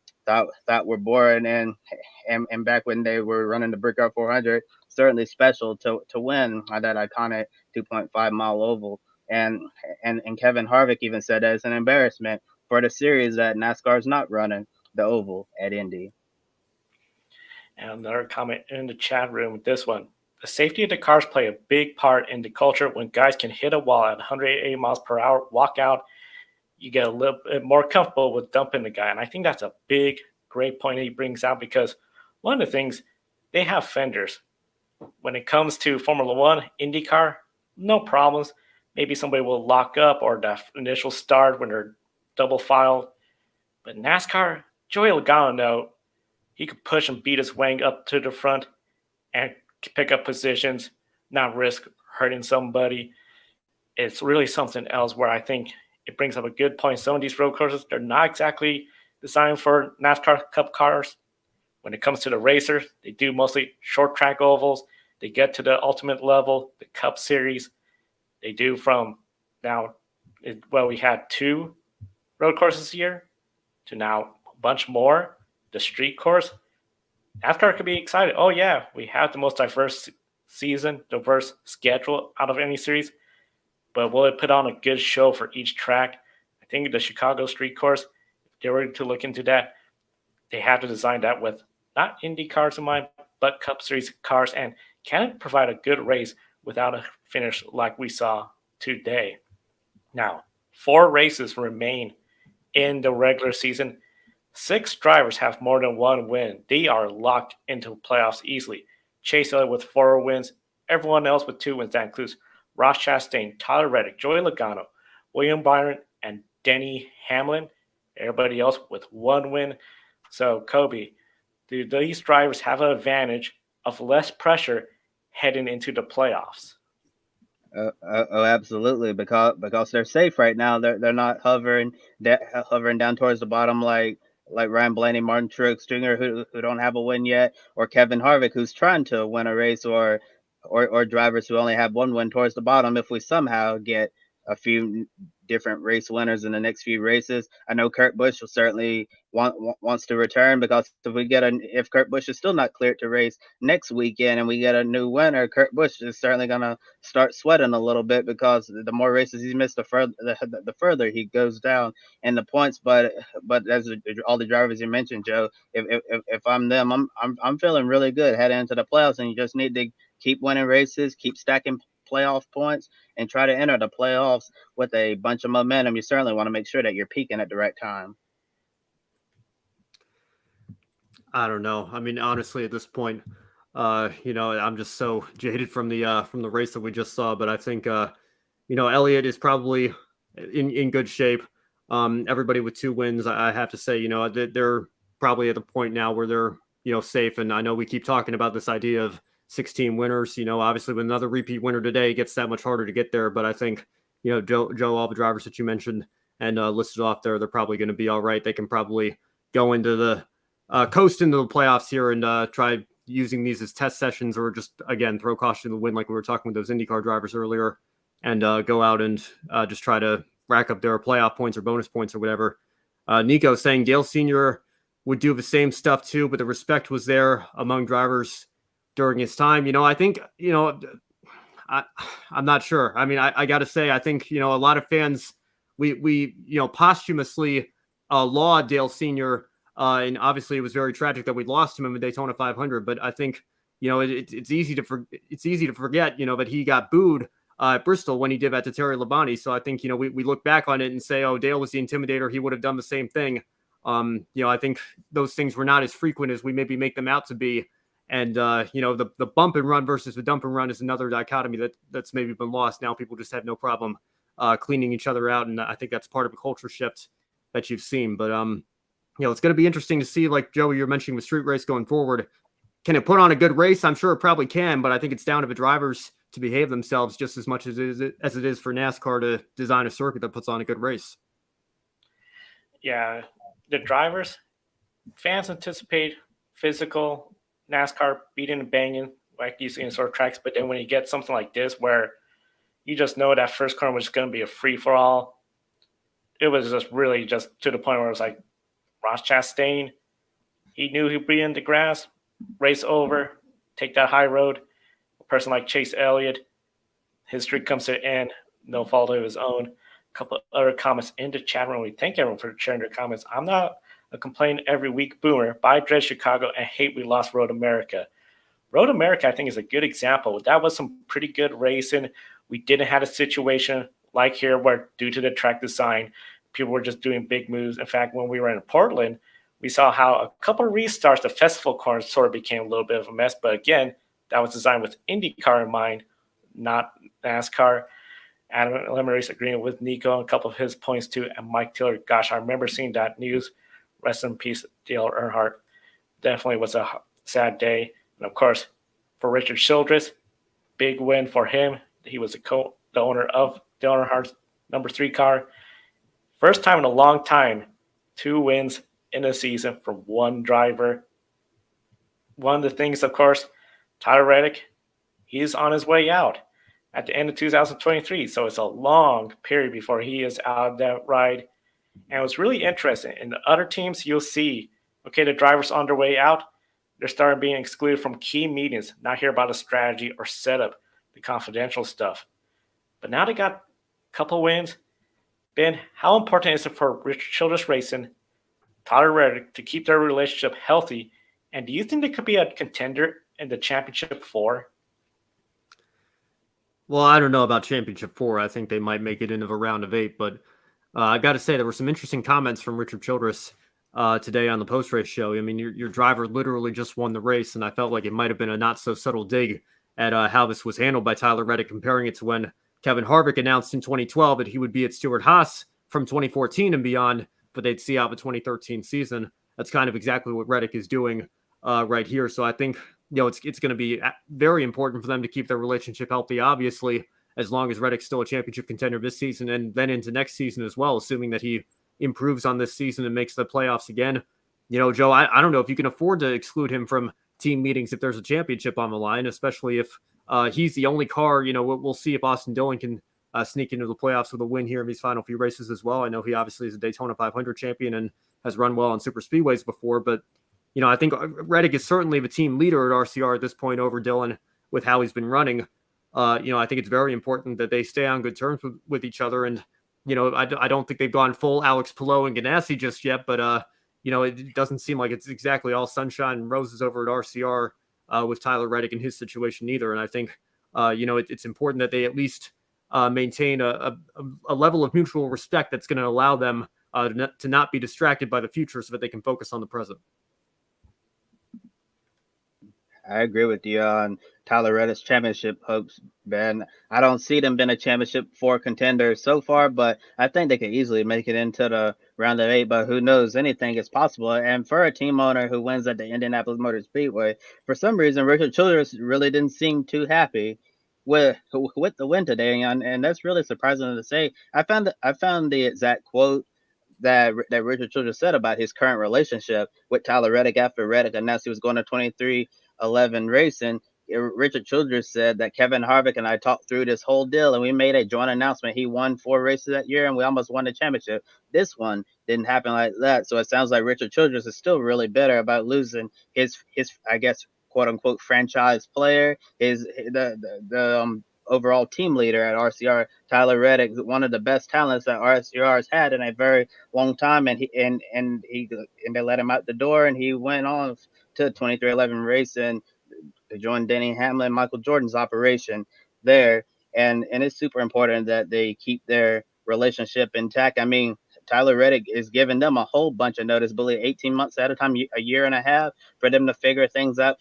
thought were boring, and back when they were running the Brickyard 400, certainly special to win that iconic 2.5-mile oval. And Kevin Harvick even said that it's an embarrassment for the series that NASCAR's not running the oval at Indy. And another comment in the chat room with this one. The safety of the cars play a big part in the culture. When guys can hit a wall at 180 miles per hour, walk out, you get a little bit more comfortable with dumping the guy. And I think that's a big, great point he brings out, because one of the things, they have fenders. When it comes to Formula One, IndyCar, no problems. Maybe somebody will lock up, or the initial start when they're double filed. But NASCAR, Joey Logano, he could push and beat his wing up to the front and pick up positions, not risk hurting somebody. It's really something else where I think it brings up a good point. Some of these road courses, they're not exactly designed for NASCAR Cup cars. When it comes to the racers, they do mostly short track ovals. They get to the ultimate level, the Cup Series. They do from now, we had 2 road courses a year to now a bunch more. The street course, NASCAR could be excited. Oh yeah, we have the most diverse season, diverse schedule out of any series. But will it put on a good show for each track? I think the Chicago street course, if they were to look into that, they have to design that with not Indy cars in mind, but Cup Series cars, and can it provide a good race without a finish like we saw today? Now, 4 races remain in the regular season. 6 drivers have more than 1 win. They are locked into playoffs easily. Chase Elliott with 4 wins, everyone else with 2 wins. That includes Ross Chastain, Todd Reddick, Joey Logano, William Byron, and Denny Hamlin. Everybody else with 1 win. So, Kobe, do these drivers have an advantage of less pressure heading into the playoffs? Oh, absolutely, because they're safe right now. They're not hovering down towards the bottom like Ryan Blaney, Martin Truex Jr., who don't have a win yet, or Kevin Harvick, who's trying to win a race, or drivers who only have 1 win towards the bottom. If we somehow get a few different race winners in the next few races, I know Kurt Busch will certainly wants to return, because if Kurt Busch is still not cleared to race next weekend and we get a new winner, Kurt Busch is certainly gonna start sweating a little bit, because the more races he's missed, the further he goes down in the points. But as all the drivers you mentioned, Joe, if I'm them, I'm feeling really good heading into the playoffs, and you just need to keep winning races, keep stacking playoff points, and try to enter the playoffs with a bunch of momentum. You certainly want to make sure that you're peaking at the right time. I don't know. I mean, honestly, at this point, I'm just so jaded from the race that we just saw. But I think, Elliott is probably in good shape. Everybody with 2 wins, I have to say, they're probably at the point now where they're, safe. And I know we keep talking about this idea of 16 winners. Obviously with another repeat winner today, it gets that much harder to get there. But I think, Joe, all the drivers that you mentioned and listed off there, they're probably going to be all right. They can probably go into the coast into the playoffs here and try using these as test sessions, or just, again, throw caution to the wind like we were talking with those IndyCar drivers earlier, and go out and just try to rack up their playoff points or bonus points or whatever. Nico saying Dale Sr. would do the same stuff too, but the respect was there among drivers during his time. I think, I'm not sure. I mean, I got to say, I think, a lot of fans, we posthumously laud Dale Sr., and obviously it was very tragic that we lost him in the Daytona 500. But I think, it's easy to forget, that he got booed at Bristol when he did that to Terry Labonte. So I think, we look back on it and say, oh, Dale was the intimidator. He would have done the same thing. I think those things were not as frequent as we maybe make them out to be. And, the bump and run versus the dump and run is another dichotomy that's maybe been lost. Now people just have no problem cleaning each other out. And I think that's part of a culture shift that you've seen. But, it's going to be interesting to see, like Joey, you're mentioning with street race going forward. Can it put on a good race? I'm sure it probably can, but I think it's down to the drivers to behave themselves just as much as it is for NASCAR to design a circuit that puts on a good race. Yeah, the drivers, fans anticipate physical NASCAR beating and banging like you see in sort of tracks, but then when you get something like this where you just know that first corner was going to be a free-for-all, it was just really just to the point where it was like Ross Chastain, He knew he'd be in the grass, race over, take that high road. A person like Chase Elliott, his streak comes to an end, no fault of his own. A couple of other comments in the chat room. We thank everyone for sharing their comments. I'm not a complain every week boomer, but I dread Chicago and hate we lost Road America. Road America, I think, is a good example. That was some pretty good racing. We didn't have a situation like here where, due to the track design, people were just doing big moves. In fact, when we were in Portland, we saw how a couple of restarts, the festival cars sort of became a little bit of a mess. But again, that was designed with IndyCar in mind, not NASCAR. Adam Lemery's agreeing with Nico on a couple of his points too. And Mike Taylor, gosh, I remember seeing that news. Rest in peace, Dale Earnhardt. Definitely was a sad day. And of course, for Richard Childress, big win for him. He was the owner of Dale Earnhardt's number 3 car. First time in a long time, 2 wins in a season from one driver. One of the things, of course, Tyler Reddick, he's on his way out at the end of 2023. So it's a long period before he is out of that ride. And it was really interesting. In the other teams, you'll see, okay, the driver's on their way out. They're starting being excluded from key meetings, not hear about a strategy or setup, the confidential stuff. But now they got a couple wins. Ben, how important is it for Richard Childress Racing, Tyler Reddick, to keep their relationship healthy? And do you think they could be a contender in the Championship 4? Well, I don't know about Championship 4. I think they might make it into a round of 8, but I got to say there were some interesting comments from Richard Childress today on the post-race show. I mean, your driver literally just won the race, and I felt like it might have been a not-so-subtle dig at how this was handled by Tyler Reddick, comparing it to when Kevin Harvick announced in 2012 that he would be at Stewart-Haas from 2014 and beyond, but they'd see out the 2013 season. That's kind of exactly what Reddick is doing right here. So I think it's going to be very important for them to keep their relationship healthy, obviously, as long as Reddick's still a championship contender this season and then into next season as well, assuming that he improves on this season and makes the playoffs again. Joe, I don't know if you can afford to exclude him from team meetings if there's a championship on the line, especially if he's the only car. We'll see if Austin Dillon can sneak into the playoffs with a win here in these final few races as well. I know he obviously is a Daytona 500 champion and has run well on super speedways before, but I think Reddick is certainly the team leader at RCR at this point over Dillon with how he's been running. I think it's very important that they stay on good terms with each other. And, I don't think they've gone full Alex Palou and Ganassi just yet, but, it doesn't seem like it's exactly all sunshine and roses over at RCR with Tyler Reddick in his situation either. And I think, it's important that they at least maintain a level of mutual respect that's going to allow them to not be distracted by the future so that they can focus on the present. I agree with you on Tyler Reddick's championship hopes, Ben. I don't see them being a championship 4 contender so far, but I think they could easily make it into the round of 8, but who knows? Anything is possible. And for a team owner who wins at the Indianapolis Motor Speedway, for some reason, Richard Childress really didn't seem too happy with the win today, and that's really surprising to say. I found the exact quote that Richard Childress said about his current relationship with Tyler Reddick after Reddick announced he was going to 2311 Racing. Richard Childress said that Kevin Harvick and I talked through this whole deal, and we made a joint announcement. He won 4 races that year, and we almost won the championship. This one didn't happen like that. So it sounds like Richard Childress is still really bitter about losing his I guess, quote unquote, franchise player, the overall team leader at RCR. Tyler Reddick, one of the best talents that RCR has had in a very long time, and they let him out the door, and he went on to 2311 Racing to join Denny Hamlin, Michael Jordan's operation there. And it's super important that they keep their relationship intact. I mean, Tyler Reddick is giving them a whole bunch of notice, believe 18 months at a time, a year and a half, for them to figure things out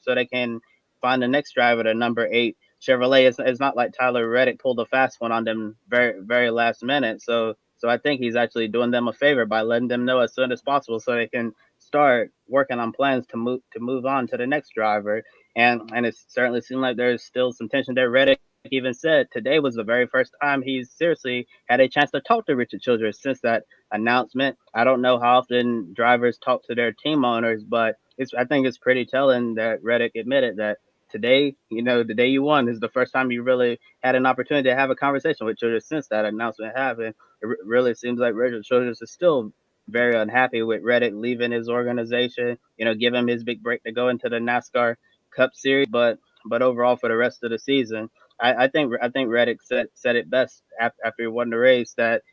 so they can find the next driver to number 8 Chevrolet. It's not like Tyler Reddick pulled a fast one on them very, very last minute. So I think he's actually doing them a favor by letting them know as soon as possible so they can start working on plans to move on to the next driver. And it certainly seemed like there's still some tension there. Reddick even said today was the very first time he's seriously had a chance to talk to Richard Childress since that announcement. I don't know how often drivers talk to their team owners, but I think it's pretty telling that Reddick admitted that today, the day you won is the first time you really had an opportunity to have a conversation with Childress since that announcement happened. It really seems like Richard Childress is still very unhappy with Reddick leaving his organization. Give him his big break to go into the NASCAR Cup Series, but overall for the rest of the season, I think Reddick said it best after he won the race, that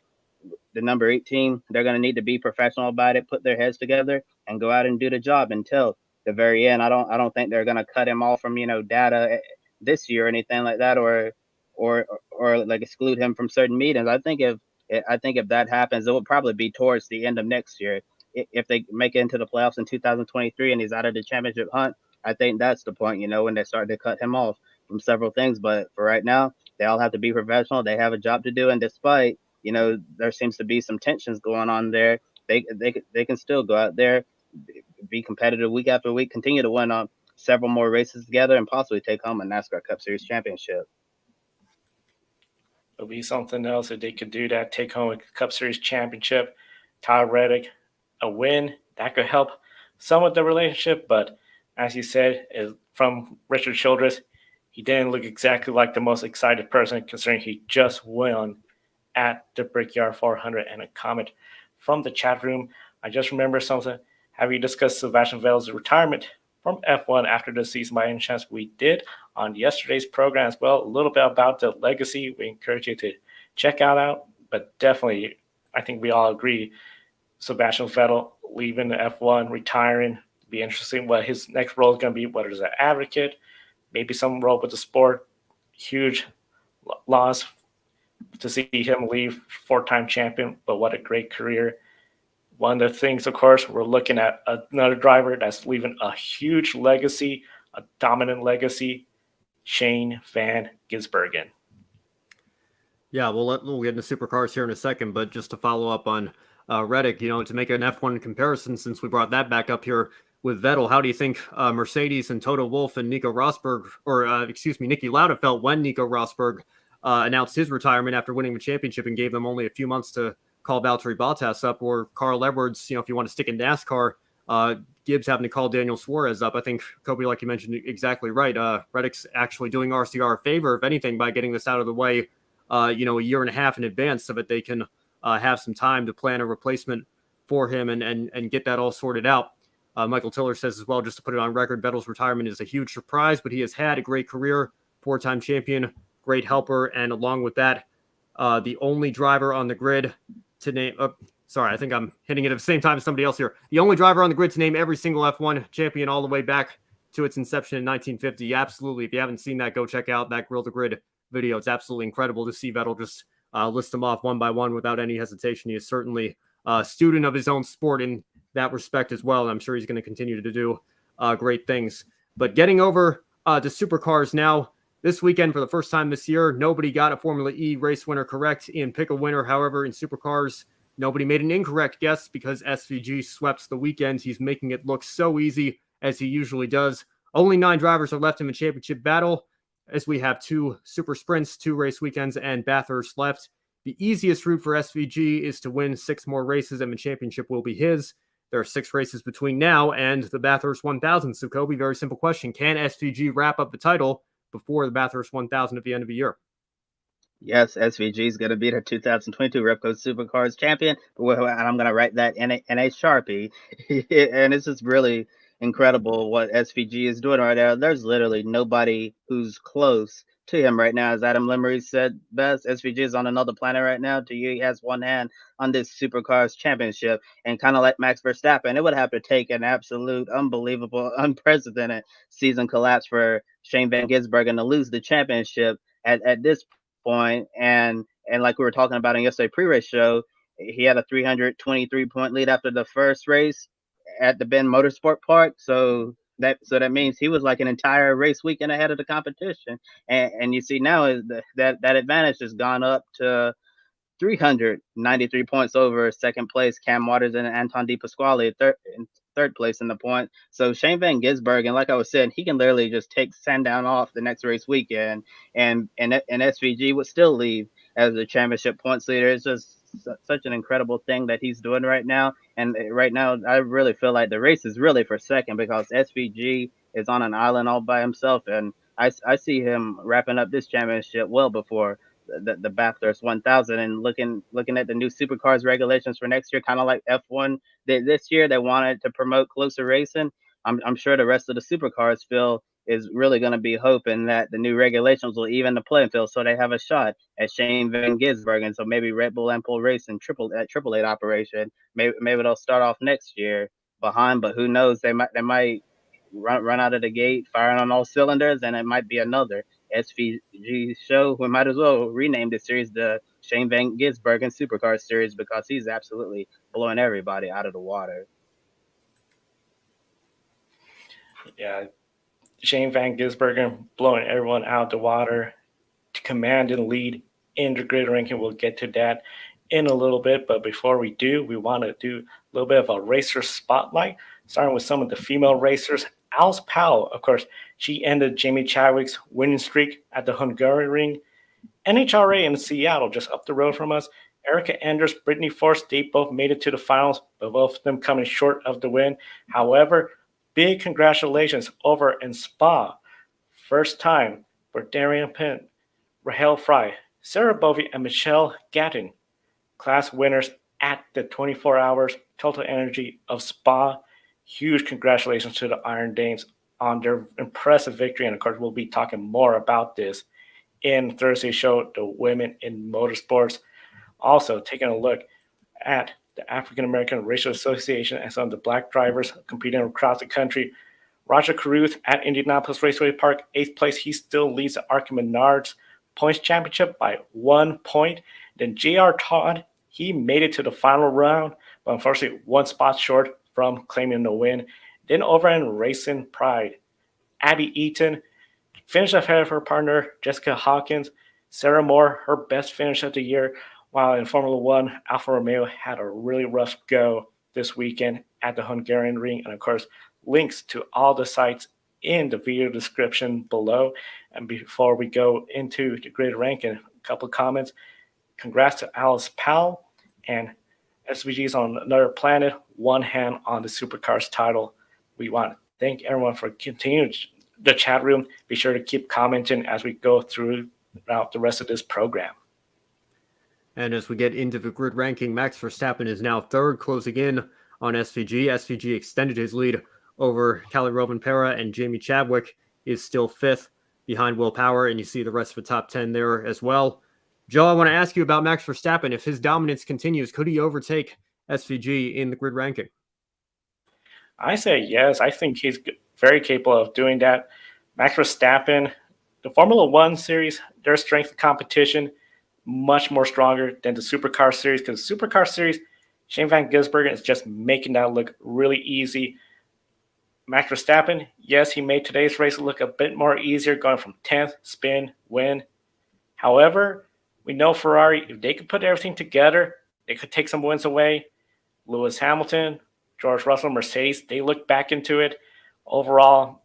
the number 18, they're going to need to be professional about it, put their heads together, and go out and do the job until the very end. I don't think they're going to cut him off from data this year or anything like that, or like exclude him from certain meetings. I think if that happens, it will probably be towards the end of next year. If they make it into the playoffs in 2023 and he's out of the championship hunt, I think that's the point, when they start to cut him off from several things. But for right now, they all have to be professional. They have a job to do, and despite there seems to be some tensions going on there, they can still go out there, be competitive week after week, continue to win on several more races together, and possibly take home a NASCAR Cup Series championship. It'll be something else if they could do that, take home a Cup Series championship. Todd Reddick, a win, that could help some with the relationship, but as you said, from Richard Childress, he didn't look exactly like the most excited person, considering he just won at the Brickyard 400. And a comment from the chat room, I just remember something. Have you discussed Sebastian Vettel's retirement from F1 after the season by any chance? We did on yesterday's program as well, a little bit about the legacy. We encourage you to check out, but definitely, I think we all agree, Sebastian Vettel leaving the F1, retiring, be interesting what his next role is going to be, whether it's an advocate, maybe some role with the sport. Huge loss to see him leave, four-time champion, but what a great career. One of the things, of course, we're looking at another driver that's leaving a huge legacy, a dominant legacy, Shane Van Gisbergen. Yeah, we'll get into Supercars here in a second, but just to follow up on Reddick, to make an F1 comparison, since we brought that back up here with Vettel, how do you think Mercedes and Toto Wolff and Nico Rosberg, Niki Lauda felt when Nico Rosberg announced his retirement after winning the championship and gave them only a few months to call Valtteri Bottas up, or Carl Edwards, if you want to stick in NASCAR, Gibbs having to call Daniel Suarez up? I think, Kobe, like you mentioned, exactly right. Reddick's actually doing RCR a favor, if anything, by getting this out of the way, a year and a half in advance, so that they can have some time to plan a replacement for him and get that all sorted out. Michael Tiller says as well, just to put it on record, Vettel's retirement is a huge surprise, but he has had a great career, four-time champion, great helper, and along with that, the only driver on the grid to name I think I'm hitting it at the same time as somebody else here. The only driver on the grid to name every single F1 champion all the way back to its inception in 1950. Absolutely. If you haven't seen that, go check out that Grill the Grid video. It's absolutely incredible to see Vettel just list them off one by one without any hesitation. He is certainly a student of his own sport in that respect as well, and I'm sure he's going to continue to do great things. But getting over to Supercars now, this weekend, for the first time this year, nobody got a Formula E race winner correct. Ian Pick a winner. However, in Supercars, nobody made an incorrect guess because SVG swept the weekend. He's making it look so easy, as he usually does. Only 9 drivers are left in the championship battle, as we have 2 super sprints, 2 race weekends, and Bathurst left. The easiest route for SVG is to win 6 more races, and the championship will be his. There are 6 races between now and the Bathurst 1000. So, Kobe, very simple question. Can SVG wrap up the title before the Bathurst 1000 at the end of the year? Yes, SVG is going to be the 2022 Repco Supercars champion, and I'm going to write that in a Sharpie. And it's just really incredible what SVG is doing right now. There's literally nobody who's close to him right now. As Adam Limmery said best, SVG is on another planet right now. He has one hand on this Supercars championship, and kind of like Max Verstappen, it would have to take an absolute, unbelievable, unprecedented season collapse for Shane Van Gisbergen to lose the championship at this point. And like we were talking about in yesterday's pre-race show, he had a 323-point lead after the first race at the Bend Motorsport Park. So that means he was like an entire race weekend ahead of the competition. And you see now is that advantage has gone up to 393 points over second place Cam Waters and Anton De Pasquale in third place in the point. So Shane Van Gisbergen, like I was saying, he can literally just take Sandown off the next race weekend, and SVG would still leave as the championship points leader. It's just such an incredible thing that he's doing right now. And right now, I really feel like the race is really for second, because SVG is on an island all by himself, and I see him wrapping up this championship well before the Bathurst 1000, and looking at the new Supercars regulations for next year, kind of like F1 did this year. They wanted to promote closer racing. I'm sure the rest of the Supercars feel is really going to be hoping that the new regulations will even the playing field, so they have a shot at Shane Van Gisbergen. So maybe Red Bull Ampol Racing Triple Eight operation. Maybe they'll start off next year behind, but who knows? They might run out of the gate firing on all cylinders, and it might be another SVG show. We might as well rename the series the Shane Van Gisbergen Supercar Series, because he's absolutely blowing everybody out of the water. Yeah, Shane Van Gisbergen blowing everyone out of the water to command and lead in the grid ranking. We'll get to that in a little bit, but before we do, we want to do a little bit of a racer spotlight, starting with some of the female racers. Alice Powell, of course, she ended Jamie Chadwick's winning streak at the Hungarian ring. NHRA in Seattle, just up the road from us, Erica Enders, Brittany Force, they both made it to the finals, but both of them coming short of the win. However, big congratulations over in Spa. First time for Darian Pint, Rahel Fry, Sarah Bovey, and Michelle Gatton, class winners at the 24 hours total energy of Spa. Huge congratulations to the Iron Dames on their impressive victory. And of course, we'll be talking more about this in Thursday's show, The Women in Motorsports. Also, taking a look at the African American Racial Association and some of the black drivers competing across the country. Roger Carruth at Indianapolis Raceway Park, 8th place. He still leads the ARCA Menards Points Championship by 1 point. Then J.R. Todd, he made it to the final round, but unfortunately 1 spot short from claiming the win. Then over in Racing Pride, Abby Eaton finished ahead of her partner, Jessica Hawkins. Sarah Moore, her best finish of the year, while in Formula One, Alfa Romeo had a really rough go this weekend at the Hungarian ring. And of course, links to all the sites in the video description below. And before we go into the grid ranking, a couple of comments. Congrats to Alice Powell, and SVG's on another planet, one hand on the Supercars title. We want to thank everyone for continuing the chat room. Be sure to keep commenting as we go throughout the rest of this program. And as we get into the grid ranking, Max Verstappen is now 3rd, closing in on SVG. SVG extended his lead over Kalle Rovanperä, and Jamie Chadwick is still 5th behind Will Power, and you see the rest of the top 10 there as well. Joe, I want to ask you about Max Verstappen. If his dominance continues, could he overtake SVG in the grid ranking? I say yes. I think he's very capable of doing that. Max Verstappen, the Formula One series, their strength of competition, much more stronger than the Supercar series, because the Supercar series, Shane Van Gisbergen is just making that look really easy. Max Verstappen, yes, he made today's race look a bit more easier, going from 10th, spin, win. However, we know Ferrari, if they could put everything together, they could take some wins away. Lewis Hamilton, George Russell, Mercedes, they look back into it. Overall,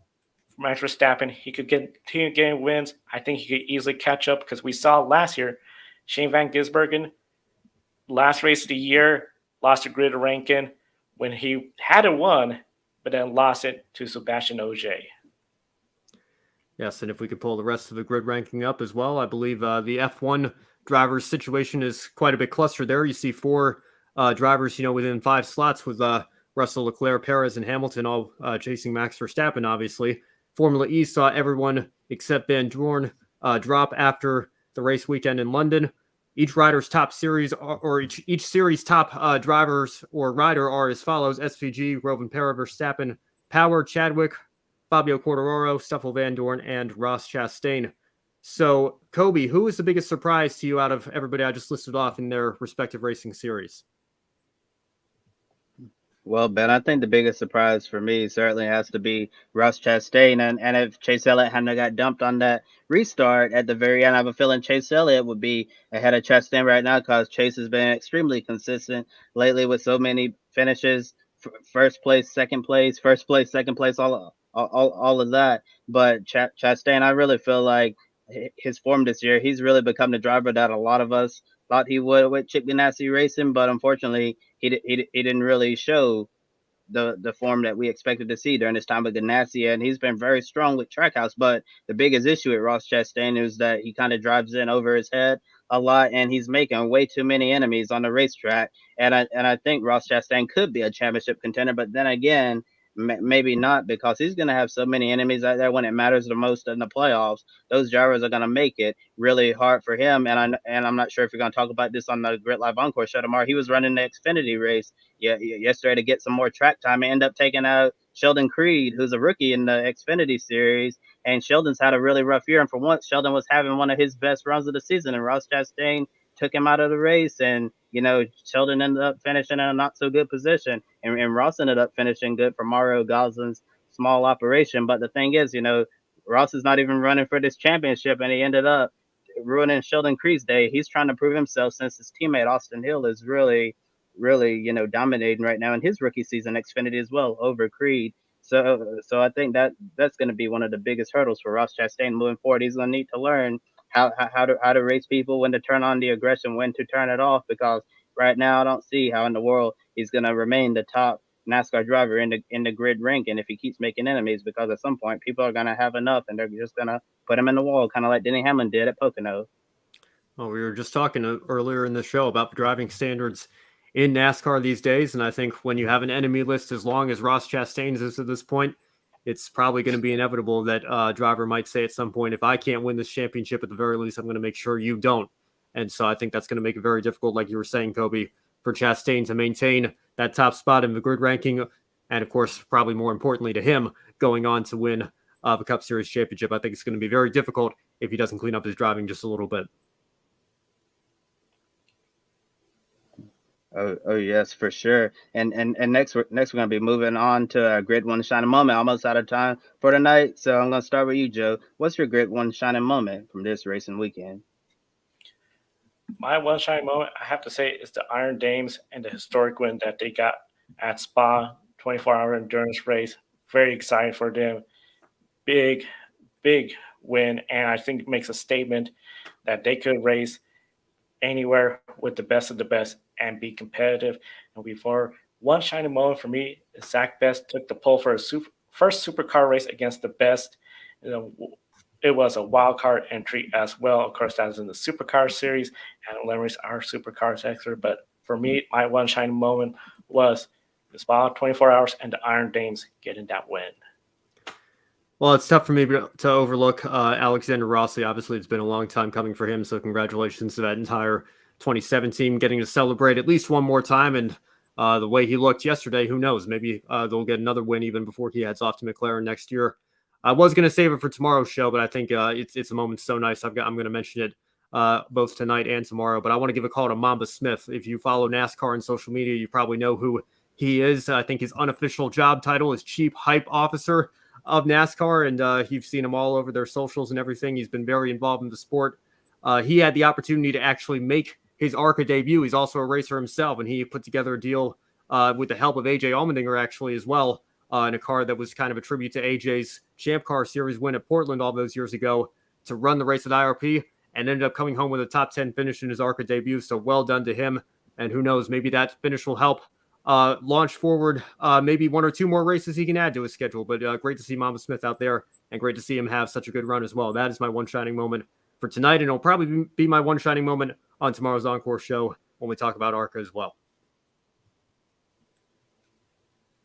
Max Verstappen, he could continue getting wins. I think he could easily catch up, because we saw last year, Shane Van Gisbergen, last race of the year, lost the grid ranking when he had it won, but then lost it to Sebastian Ogier. Yes, and if we could pull the rest of the grid ranking up as well, I believe the F1 drivers' situation is quite a bit clustered there. You see 4 drivers, within 5 slots with Russell, Leclerc, Perez, and Hamilton all chasing Max Verstappen, obviously. Formula E saw everyone except Van Dorn drop after the race weekend in London. Each rider's top series, or each series' top drivers or rider are as follows: SVG, Rovanperä, Verstappen, Power, Chadwick, Fabio Quartararo, Stoffel Van Dorn, and Ross Chastain. So, Kobe, who is the biggest surprise to you out of everybody I just listed off in their respective racing series? Well, Ben, I think the biggest surprise for me certainly has to be Ross Chastain. And if Chase Elliott hadn't got dumped on that restart at the very end, I have a feeling Chase Elliott would be ahead of Chastain right now, because Chase has been extremely consistent lately with so many finishes, first place, second place, first place, second place, all of that. But Chastain, I really feel like his form this year, he's really become the driver that a lot of us thought he would with Chip Ganassi Racing, but unfortunately, he didn't really show the form that we expected to see during his time with Ganassi, and he's been very strong with Trackhouse. But the biggest issue with Ross Chastain is that he kind of drives in over his head. a lot, and he's making way too many enemies on the racetrack. And I think Ross Chastain could be a championship contender, but then again, maybe not, because he's going to have so many enemies out there when it matters the most in the playoffs. Those drivers are going to make it really hard for him. And I'm not sure if you're going to talk about this on the Grid Live Encore show tomorrow. He was running the Xfinity race yesterday to get some more track time and end up taking out Sheldon Creed, who's a rookie in the Xfinity Series. And Sheldon's had a really rough year. And for once, Sheldon was having one of his best runs of the season, and Ross Chastain took him out of the race. And, Sheldon ended up finishing in a not so good position. And Ross ended up finishing good for Mario Goslin's small operation. But the thing is, Ross is not even running for this championship, and he ended up ruining Sheldon Creed's day. He's trying to prove himself since his teammate Austin Hill is really, really, dominating right now in his rookie season, Xfinity as well, over Creed. So I think that's going to be one of the biggest hurdles for Ross Chastain moving forward. He's going to need to learn how to race people, when to turn on the aggression, when to turn it off, because right now I don't see how in the world he's going to remain the top NASCAR driver in the grid ranking if he keeps making enemies, because at some point people are going to have enough and they're just going to put him in the wall, kind of like Denny Hamlin did at Pocono. Well, we were just talking earlier in the show about the driving standards in NASCAR these days, and I think when you have an enemy list as long as Ross Chastain's is at this point, it's probably going to be inevitable that a driver might say at some point, if I can't win this championship, at the very least, I'm going to make sure you don't. And so I think that's going to make it very difficult, like you were saying, Kobe, for Chastain to maintain that top spot in the grid ranking. And of course, probably more importantly to him, going on to win the Cup Series championship. I think it's going to be very difficult if he doesn't clean up his driving just a little bit. Oh yes, for sure. And next we're going to be moving on to Grid One Shining Moment. Almost out of time for tonight, so I'm going to start with you, Joe. What's your Grid One Shining Moment from this racing weekend? My one shining moment, I have to say, is the Iron Dames and the historic win that they got at Spa, 24-hour endurance race. Very excited for them. Big, big win, and I think it makes a statement that they could race anywhere with the best of the best and be competitive. And before, one shining moment for me is Zach Best took the pole for his first supercar race against the best. It was a wild card entry as well. Of course, that was in the Supercar Series, and Lemery's our Supercars expert. But for me, my one shining moment was the Spa 24 hours and the Iron Dames getting that win. Well, it's tough for me to overlook Alexander Rossi. Obviously, it's been a long time coming for him, so congratulations to that entire 2017 getting to celebrate at least one more time. And the way he looked yesterday, who knows? Maybe they'll get another win even before he heads off to McLaren next year. I was going to save it for tomorrow's show, but I think it's a moment so nice. I'm going to mention it both tonight and tomorrow. But I want to give a call to Mamba Smith. If you follow NASCAR on social media, you probably know who he is. I think his unofficial job title is Chief Hype Officer of NASCAR, and you've seen him all over their socials and everything. He's been very involved in the sport. He had the opportunity to actually make his ARCA debut. He's also a racer himself, and he put together a deal with the help of AJ Allmendinger actually as well, in a car that was kind of a tribute to AJ's Champ Car Series win at Portland all those years ago, to run the race at IRP, and ended up coming home with a top 10 finish in his ARCA debut. So well done to him. And who knows, maybe that finish will help launch forward maybe one or two more races he can add to his schedule. But great to see Mamba Smith out there, and great to see him have such a good run as well. That is my one shining moment for tonight, and it'll probably be my one shining moment on tomorrow's Encore show when we talk about ARCA as well.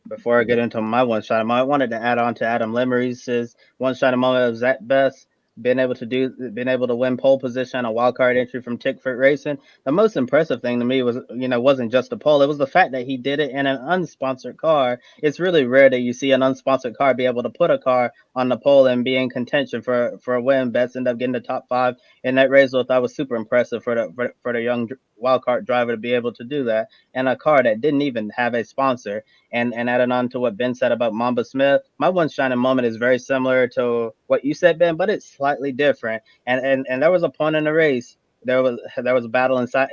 Before I get into my one shining moment, I wanted to add on to Adam Lemery's one shining moment of Zach Best being able to win pole position, a wild card entry from Tickford Racing. The most impressive thing to me was, wasn't just the pole. It was the fact that he did it in an unsponsored car. It's really rare that you see an unsponsored car be able to put a car on the pole and be in contention for a win. Best ended up getting the top 5 in that race. So I thought it was super impressive for the young wild card driver to be able to do that in a car that didn't even have a sponsor. And adding on to what Ben said about Mamba Smith, my one shining moment is very similar to what you said, Ben, but it's slightly different. And there was a point in the race, there was a battle inside,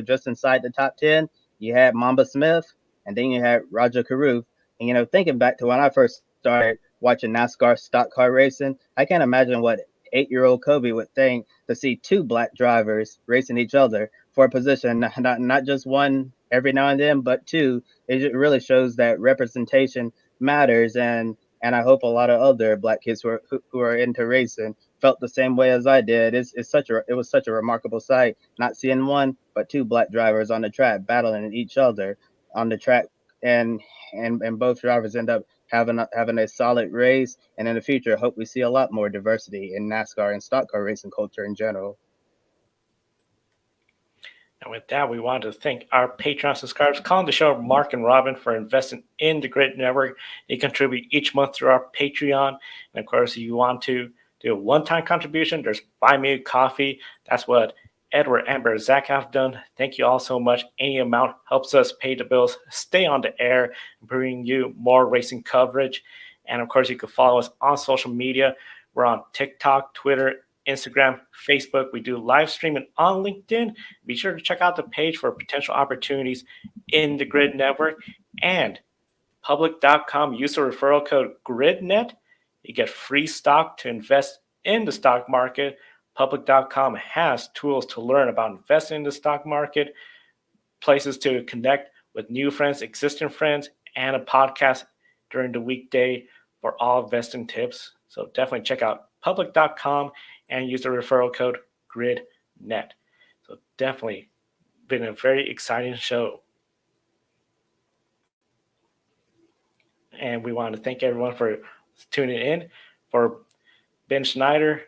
just inside the top 10. You had Mamba Smith, and then you had Roger Caruth. And thinking back to when I first started watching NASCAR stock car racing, I can't imagine what 8-year-old Kobe would think to see 2 black drivers racing each other for a position, not just one every now and then, but 2. It really shows that representation matters, and I hope a lot of other black kids who are into racing felt the same way as I did. It was such a remarkable sight, not seeing one but two black drivers on the track battling each other on the track, and both drivers end up having a solid race. And in the future, hope we see a lot more diversity in NASCAR and stock car racing culture in general. And with that, we wanted to thank our Patreon subscribers calling the show Mark and Robin for investing in the Grid Network. They contribute each month through our Patreon. And of course, if you want to do a one-time contribution, there's Buy Me a Coffee. That's what Edward, Amber, Zach have done. Thank you all so much. Any amount helps us pay the bills, stay on the air, and bring you more racing coverage. And of course, you can follow us on social media. We're on TikTok, Twitter, Instagram, Facebook. We do live streaming on LinkedIn. Be sure to check out the page for potential opportunities in the Grid Network. And public.com, use the referral code GridNet. You get free stock to invest in the stock market. Public.com has tools to learn about investing in the stock market, places to connect with new friends, existing friends, and a podcast during the weekday for all investing tips. So definitely check out public.com and use the referral code GridNet. So definitely been a very exciting show. And we want to thank everyone for tuning in. For Ben Schneider,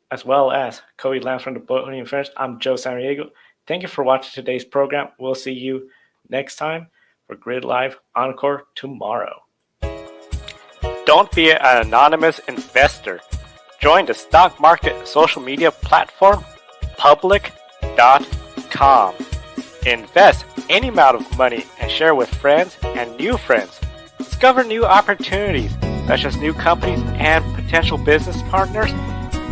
as well as Cody Lamb from the Podium Finish, I'm Joe Sanriego. Thank you for watching today's program. We'll see you next time for Grid Live Encore tomorrow. Don't be an anonymous investor. Join the stock market social media platform, public.com. Invest any amount of money and share with friends and new friends. Discover new opportunities, such as new companies and potential business partners,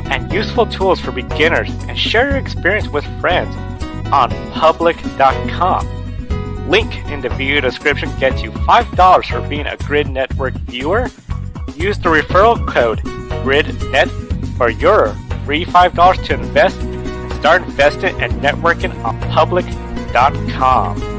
and useful tools for beginners, and share your experience with friends on public.com. Link in the video description gets you $5 for being a Grid Network viewer. Use the referral code GridNet for your free $5 to invest and start investing and networking on public.com.